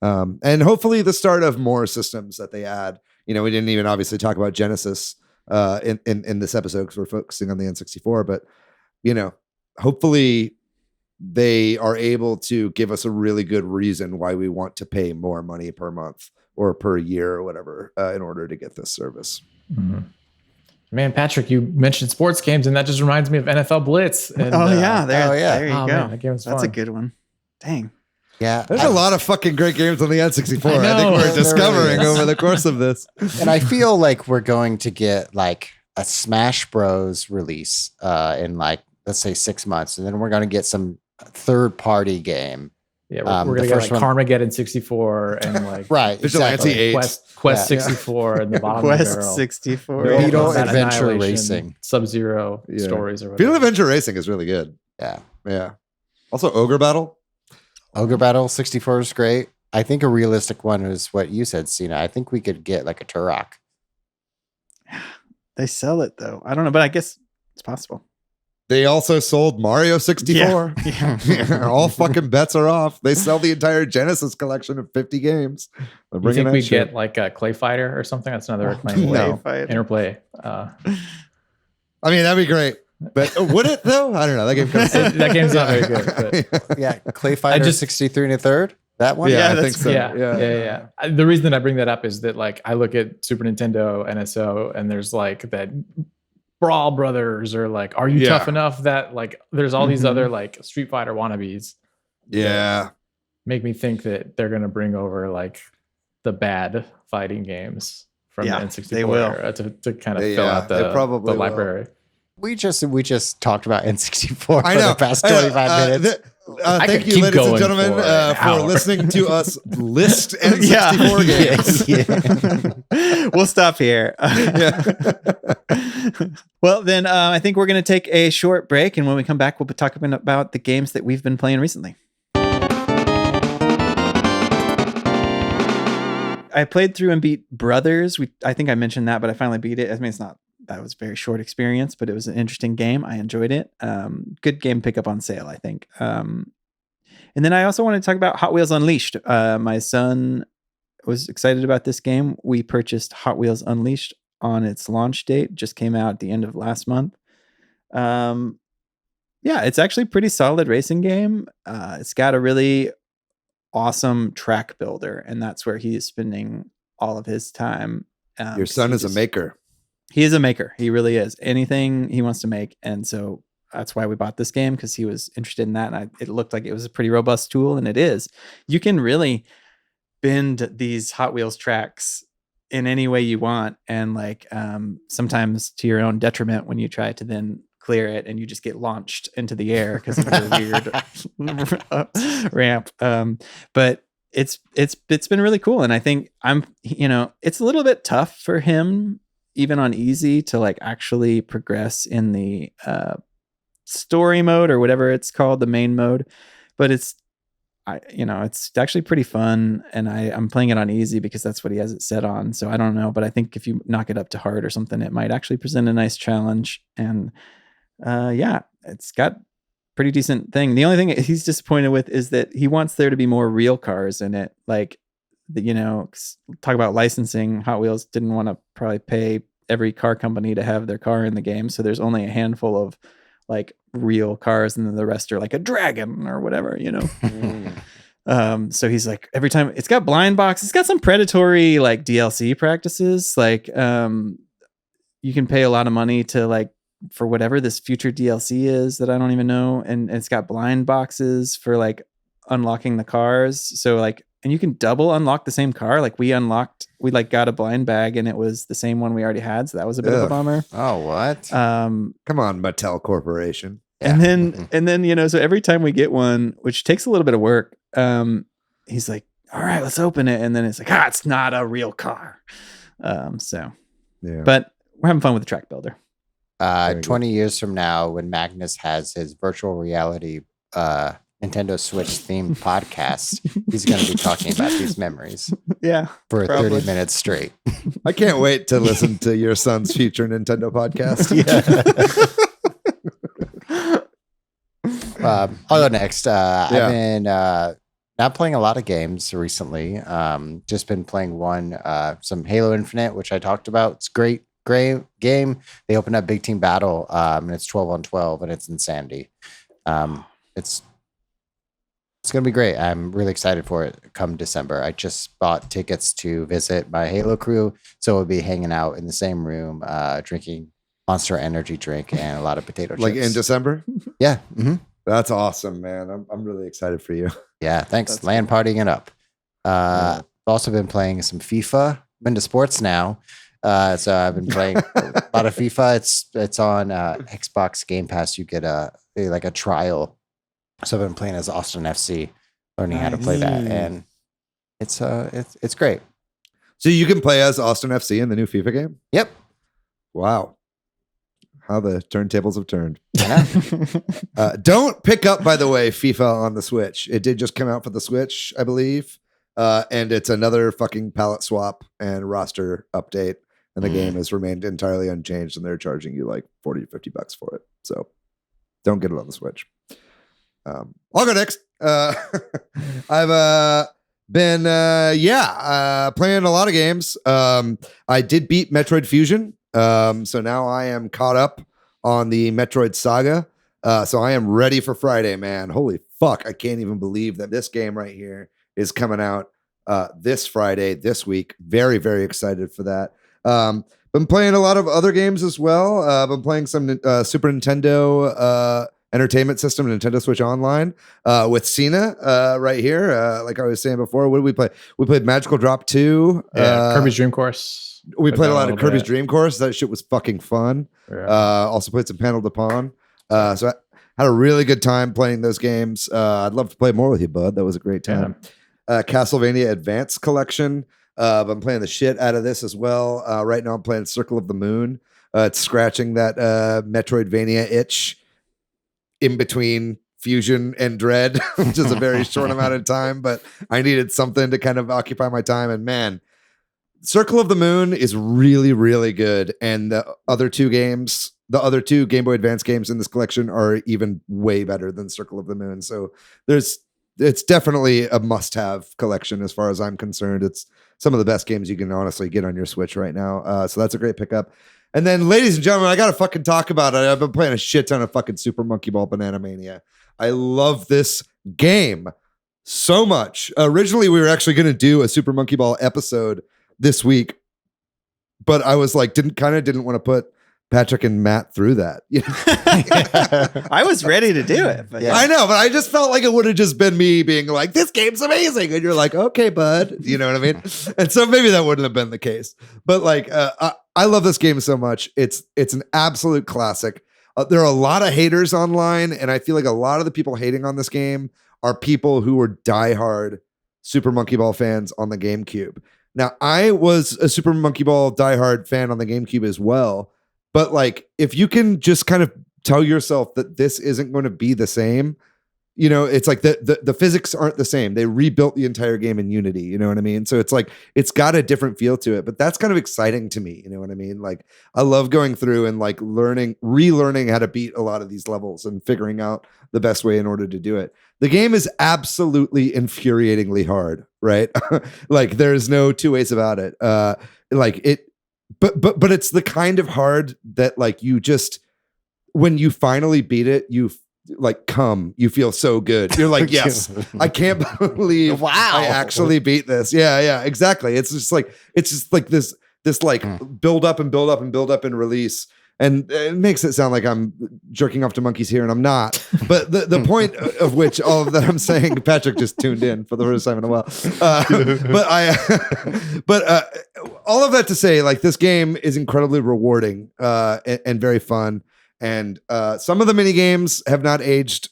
And hopefully the start of more systems that they add. We didn't even obviously talk about Genesis in this episode because we're focusing on the N64, but hopefully they are able to give us a really good reason why we want to pay more money per month or per year or whatever in order to get this service. Mm-hmm. Man, Patrick, you mentioned sports games, and that just reminds me of NFL Blitz. And, there you go. Man, that game was That's fun. a good one. Dang. Yeah, there's a lot of fucking great games on the N64. I think we're there discovering really is. over the course of this. And I feel like we're going to get like a Smash Bros release in like, let's say 6 months, and then we're going to get some third-party game. Yeah, we're going to get like Carmageddon 64 and like right, Vigilante 8. Quest 64 and the bottom Quest of the barrel. 64. Beetle Adventure Racing. Sub-Zero stories or whatever. Beetle Adventure Racing is really good. Yeah. Also, Ogre Battle. Ogre Battle 64 is great. I think a realistic one is what you said, Cina. I think we could get like a Turok. They sell it though. I don't know, but I guess it's possible. They also sold Mario 64. Yeah. All fucking bets are off. They sell the entire Genesis collection of 50 games. You think we get like a Clay Fighter or something? That's another acclaimed Interplay. I mean, that'd be great. But would it though? I don't know. That game that game's not very good. But. Yeah, Clay Fighter 63 and a third. That one? Yeah, I think so. Yeah. The reason that I bring that up is that like I look at Super Nintendo, NSO, and there's like that Brawl Brothers or like Are You Tough Enough? That like there's all these other like Street Fighter wannabes. Yeah. Make me think that they're gonna bring over like the bad fighting games from the N64 they will. era to kind of fill out the library. We just talked about N64 for the past 25 minutes. Thank you, ladies and gentlemen, for listening to us list N64 games. We'll stop here. Well, then I think we're going to take a short break. And when we come back, we'll be talking about the games that we've been playing recently. I played through and beat Brothers. I think I mentioned that, but I finally beat it. I mean, that was a very short experience, but it was an interesting game. I enjoyed it. Good game pickup on sale, I think. And then I also wanted to talk about Hot Wheels Unleashed. My son was excited about this game. We purchased Hot Wheels Unleashed on its launch date. Just came out at the end of last month. It's actually a pretty solid racing game. It's got a really awesome track builder, and that's where he is spending all of his time. Your son is a maker. He is a maker. He really is. Anything he wants to make. And so that's why we bought this game, because he was interested in that. And it looked like it was a pretty robust tool, and it is. You can really bend these Hot Wheels tracks in any way you want. And like sometimes to your own detriment when you try to then clear it and you just get launched into the air because of the weird ramp. But it's been really cool. And I think it's a little bit tough for him, even on easy, to like actually progress in the story mode or whatever it's called, the main mode. But it's actually pretty fun, and I'm playing it on easy because that's what he has it set on. So I don't know, but I think if you knock it up to hard or something, it might actually present a nice challenge. And it's got pretty decent thing. The only thing he's disappointed with is that he wants there to be more real cars in it, like. Talk about licensing. Hot Wheels didn't want to probably pay every car company to have their car in the game, so there's only a handful of like real cars, and then the rest are like a dragon or whatever, So he's like, every time it's got blind box, it's got some predatory like DLC practices, like you can pay a lot of money to like for whatever this future DLC is that I don't even know, and it's got blind boxes for like unlocking the cars, so like. And you can double unlock the same car. Like we got a blind bag and it was the same one we already had. So that was a bit of a bummer. Oh, what? Come on, Mattel Corporation. And then, so every time we get one, which takes a little bit of work, he's like, all right, let's open it. And then it's like, it's not a real car. But we're having fun with the track builder. 20 years from now, when Magnus has his virtual reality Nintendo Switch themed podcast, he's going to be talking about these memories. Yeah. For probably. 30 minutes straight. I can't wait to listen to your son's future Nintendo podcast. I'll go next. I've been not playing a lot of games recently. Just been playing some Halo Infinite, which I talked about. It's great game. They opened up Big Team Battle, and it's 12 on 12, and it's insanity. It's going to be great. I'm really excited for it come December. I just bought tickets to visit my Halo crew, so we'll be hanging out in the same room, drinking Monster Energy drink and a lot of potato chips. Like in December? Yeah. Mm-hmm. That's awesome, man. I'm really excited for you. Yeah, thanks. Land partying it up. I've also been playing some FIFA. I'm into sports now. So I've been playing a lot of FIFA. It's on Xbox Game Pass. You get a trial. So I've been playing as Austin FC, learning how to play that, and it's great. So you can play as Austin FC in the new FIFA game? Yep. Wow. How the turntables have turned. Don't pick up, by the way, FIFA on the Switch. It did just come out for the Switch, I believe. And it's another fucking palette swap and roster update. And the game has remained entirely unchanged, and they're charging you like $40 to $50 for it. So don't get it on the Switch. I'll go next. I've been playing a lot of games. I did beat Metroid Fusion. So now I am caught up on the Metroid saga. So I am ready for Friday, man. Holy fuck. I can't even believe that this game right here is coming out this Friday, this week. Very, very excited for that. Been playing a lot of other games as well. Been playing some Super Nintendo Entertainment System, Nintendo Switch Online with Cina right here. Like I was saying before, what did we play? We played Magical Drop 2. Kirby's Dream Course. We played a lot of Kirby's Dream Course. That shit was fucking fun. Yeah. Also played some Panel de Pon. So I had a really good time playing those games. I'd love to play more with you, bud. That was a great time. Castlevania Advance Collection. I'm playing the shit out of this as well. Right now I'm playing Circle of the Moon. It's scratching that Metroidvania itch in between Fusion and Dread, which is a very short amount of time, but I needed something to kind of occupy my time. And man, Circle of the Moon is really, really good. And the other two Game Boy Advance games in this collection are even way better than Circle of the Moon. So it's definitely a must-have collection as far as I'm concerned. It's some of the best games you can honestly get on your Switch right now. So that's a great pickup. And then, ladies and gentlemen, I got to fucking talk about it. I've been playing a shit ton of fucking Super Monkey Ball Banana Mania. I love this game so much. Originally, we were actually going to do a Super Monkey Ball episode this week, but I was like, didn't want to put Patrick and Matt through that. I was ready to do it. But I know, but I just felt like it would have just been me being like, this game's amazing. And you're like, okay, bud. You know what I mean? And so maybe that wouldn't have been the case. But like, I love this game so much. It's an absolute classic. There are a lot of haters online, and I feel like a lot of the people hating on this game are people who were diehard Super Monkey Ball fans on the GameCube. Now, I was a Super Monkey Ball diehard fan on the GameCube as well. But like, if you can just kind of tell yourself that this isn't going to be the same, you know, it's like the physics aren't the same. They rebuilt the entire game in Unity. You know what I mean? So it's like, it's got a different feel to it, but that's kind of exciting to me. You know what I mean? Like, I love going through and like relearning how to beat a lot of these levels and figuring out the best way in order to do it. The game is absolutely infuriatingly hard, right? Like, there's no two ways about it. But it's the kind of hard that like you just, when you finally beat it, you feel so good. You're like, yes, I can't believe I actually beat this. Yeah, exactly. It's just like this build up and release. And it makes it sound like I'm jerking off to monkeys here, and I'm not. But the point of which all of that I'm saying, Patrick just tuned in for the first time in a while. But all of that to say, like, this game is incredibly rewarding and very fun. And some of the mini games have not aged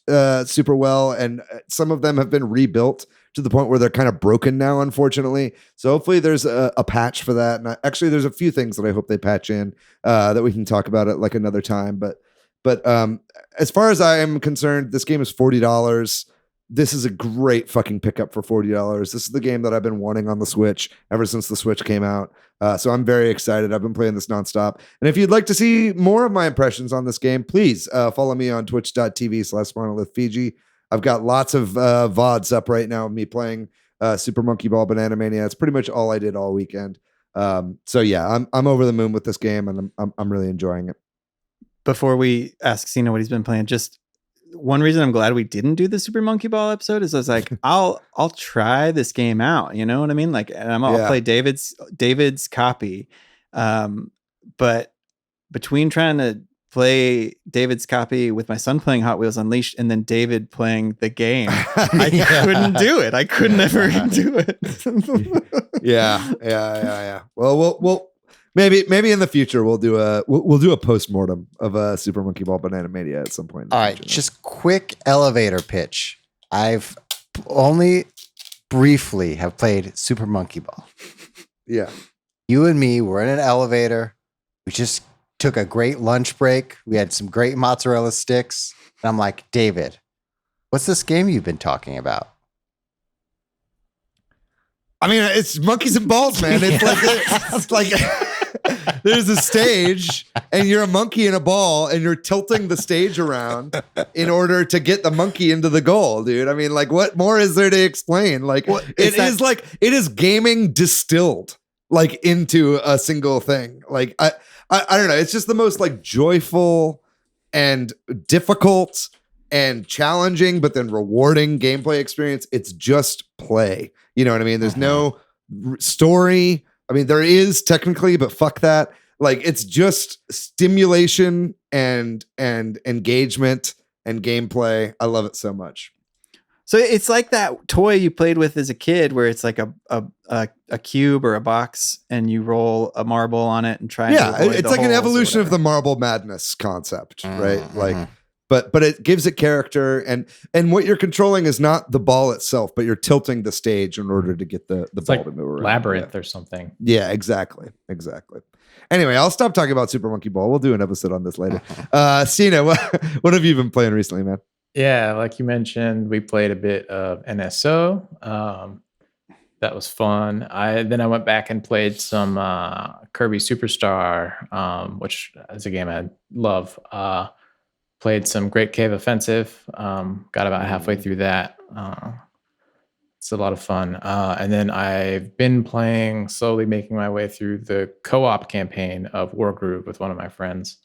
super well, and some of them have been rebuilt to the point where they're kind of broken now, unfortunately. So hopefully there's a patch for that. And actually, there's a few things that I hope they patch in that we can talk about it like another time. But as far as I am concerned, this game is $40. this is a great fucking pickup for $40. This is the game that I've been wanting on the Switch ever since the Switch came out. So I'm very excited. I've been playing this nonstop. And if you'd like to see more of my impressions on this game, please follow me on twitch.tv/monolithfiji. I've got lots of VODs up right now of me playing Super Monkey Ball Banana Mania. It's pretty much all I did all weekend. So yeah, I'm over the moon with this game, and I'm really enjoying it. Before we ask Cina what he's been playing, just one reason I'm glad we didn't do the Super Monkey Ball episode is I was like, I'll try this game out. You know what I mean? Like, and I'll play David's copy. But between trying to play David's copy with my son playing Hot Wheels Unleashed and then David playing the game, I couldn't do it. I could never do it. Yeah. Well, we'll maybe in the future we'll do a postmortem of Super Monkey Ball Banana Mania at some point. All right, just quick elevator pitch. I've only briefly have played Super Monkey Ball. Yeah. You and me were in an elevator. We just took a great lunch break. We had some great mozzarella sticks. And I'm like, David, what's this game you've been talking about? I mean, it's monkeys and balls, man. It's like there's a stage and you're a monkey in a ball and you're tilting the stage around in order to get the monkey into the goal, dude. I mean, like, what more is there to explain? Like, it is gaming distilled like into a single thing. Like, I don't know. It's just the most like joyful and difficult and challenging, but then rewarding gameplay experience. It's just play. You know what I mean? There's no story. I mean, there is technically, but fuck that. Like, it's just stimulation and engagement and gameplay. I love it so much. So it's like that toy you played with as a kid where it's like a cube or a box and you roll a marble on it and try. Yeah, it's like an evolution of the Marble Madness concept, right? Like, but it gives it character, and what you're controlling is not the ball itself, but you're tilting the stage in order to get the ball like to move around. Labyrinth or something. Yeah, exactly. Anyway, I'll stop talking about Super Monkey Ball. We'll do an episode on this later. Cina, what have you been playing recently, man? Yeah, like you mentioned, we played a bit of NSO. That was fun. Then I went back and played some Kirby Superstar, which is a game I love. Played some Great Cave Offensive. Got about halfway through that. It's a lot of fun. And then I've been slowly making my way through the co-op campaign of Wargroove with one of my friends.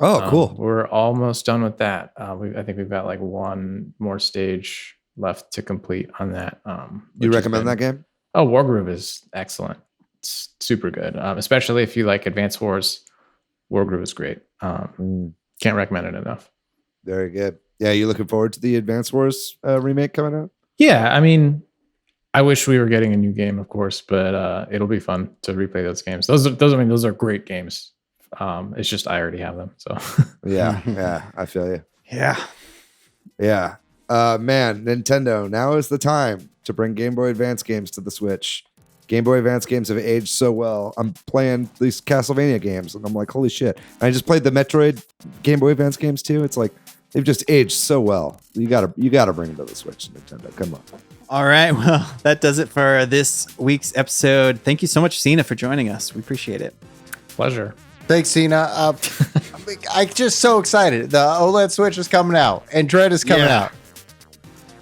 Oh, cool. We're almost done with that. I think we've got like one more stage left to complete on that. You recommend that game? Oh, Wargroove is excellent. It's super good. Especially if you like Advance Wars. Wargroove is great. Can't recommend it enough. Very good. Yeah, you looking forward to the Advance Wars remake coming out? Yeah, I mean, I wish we were getting a new game, of course, but it'll be fun to replay those games. Those are great games. It's just I already have them. So yeah, I feel you. Yeah. Man, Nintendo, now is the time to bring Game Boy Advance games to the Switch. Game Boy Advance games have aged so well. I'm playing these Castlevania games, and I'm like, holy shit. And I just played the Metroid Game Boy Advance games too. It's like they've just aged so well. You gotta bring them to the Switch, Nintendo. Come on. All right. Well, that does it for this week's episode. Thank you so much, Cina, for joining us. We appreciate it. Pleasure. Thanks, Cina. I'm just so excited. The OLED Switch is coming out, and Dread is coming out.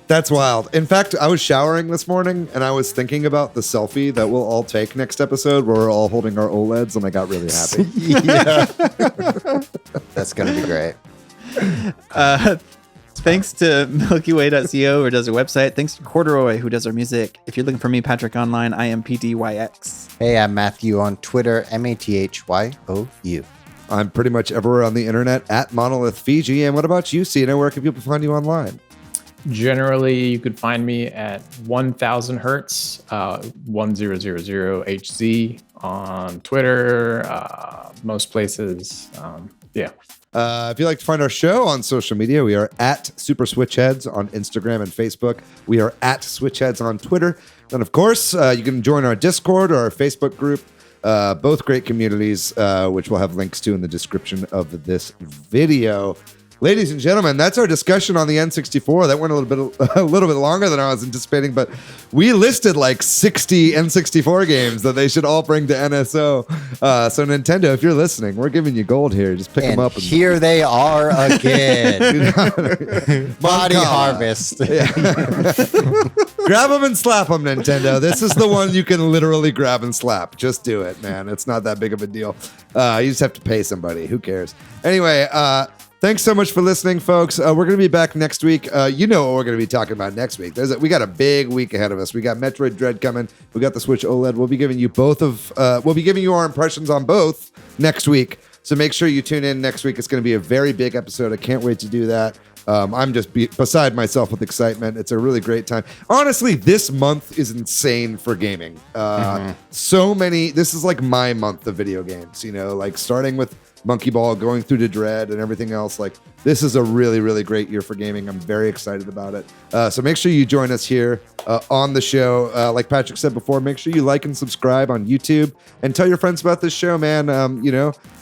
That's wild. In fact, I was showering this morning, and I was thinking about the selfie that we'll all take next episode where we're all holding our OLEDs, and I got really happy. That's going to be great. Thanks to MilkyWay.co, who does our website. Thanks to Corduroy, who does our music. If you're looking for me, Patrick online, I am PDYX. Hey, I'm Matthew on Twitter, MATHYOU. I'm pretty much everywhere on the internet at Monolith Fiji. And what about you, Cina? Where can people find you online? Generally, you could find me at 1000 Hertz, 1000HZ on Twitter, most places. If you'd like to find our show on social media, we are at Super Switch Headz on Instagram and Facebook. We are at Switch Headz on Twitter. And of course, you can join our Discord or our Facebook group. Both great communities, which we'll have links to in the description of this video. ladies and gentlemen, that's our discussion on the N64. That went a little bit longer than I was anticipating, but we listed like 60 N64 games that they should all bring to NSO. So Nintendo, if you're listening, we're giving you gold here. Just pick them up. And here they are again. Body Harvest. Grab them and slap them, Nintendo. This is the one you can literally grab and slap. Just do it, man. It's not that big of a deal. You just have to pay somebody. Who cares? Anyway, thanks so much for listening, folks. We're going to be back next week. You know what we're going to be talking about next week. We got a big week ahead of us. We got Metroid Dread coming. We got the Switch OLED. We'll be giving you we'll be giving you our impressions on both next week. So make sure you tune in next week. It's going to be a very big episode. I can't wait to do that. I'm just beside myself with excitement. It's a really great time. Honestly, this month is insane for gaming. So many. This is like my month of video games, like starting with Monkey Ball, going through to Dread and everything else. Like, this is a really, really great year for gaming. I'm very excited about it. So make sure you join us here on the show. Like Patrick said before, make sure you like and subscribe on YouTube and tell your friends about this show, man.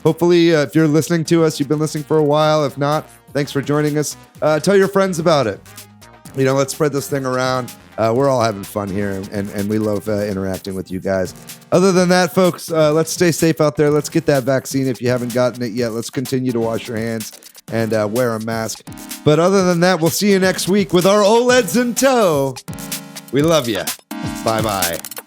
Hopefully, if you're listening to us, you've been listening for a while. If not, thanks for joining us. Tell your friends about it. Let's spread this thing around. We're all having fun here, and we love interacting with you guys. Other than that, folks, let's stay safe out there. Let's get that vaccine if you haven't gotten it yet. Let's continue to wash your hands and wear a mask. But other than that, we'll see you next week with our OLEDs in tow. We love you. Bye-bye.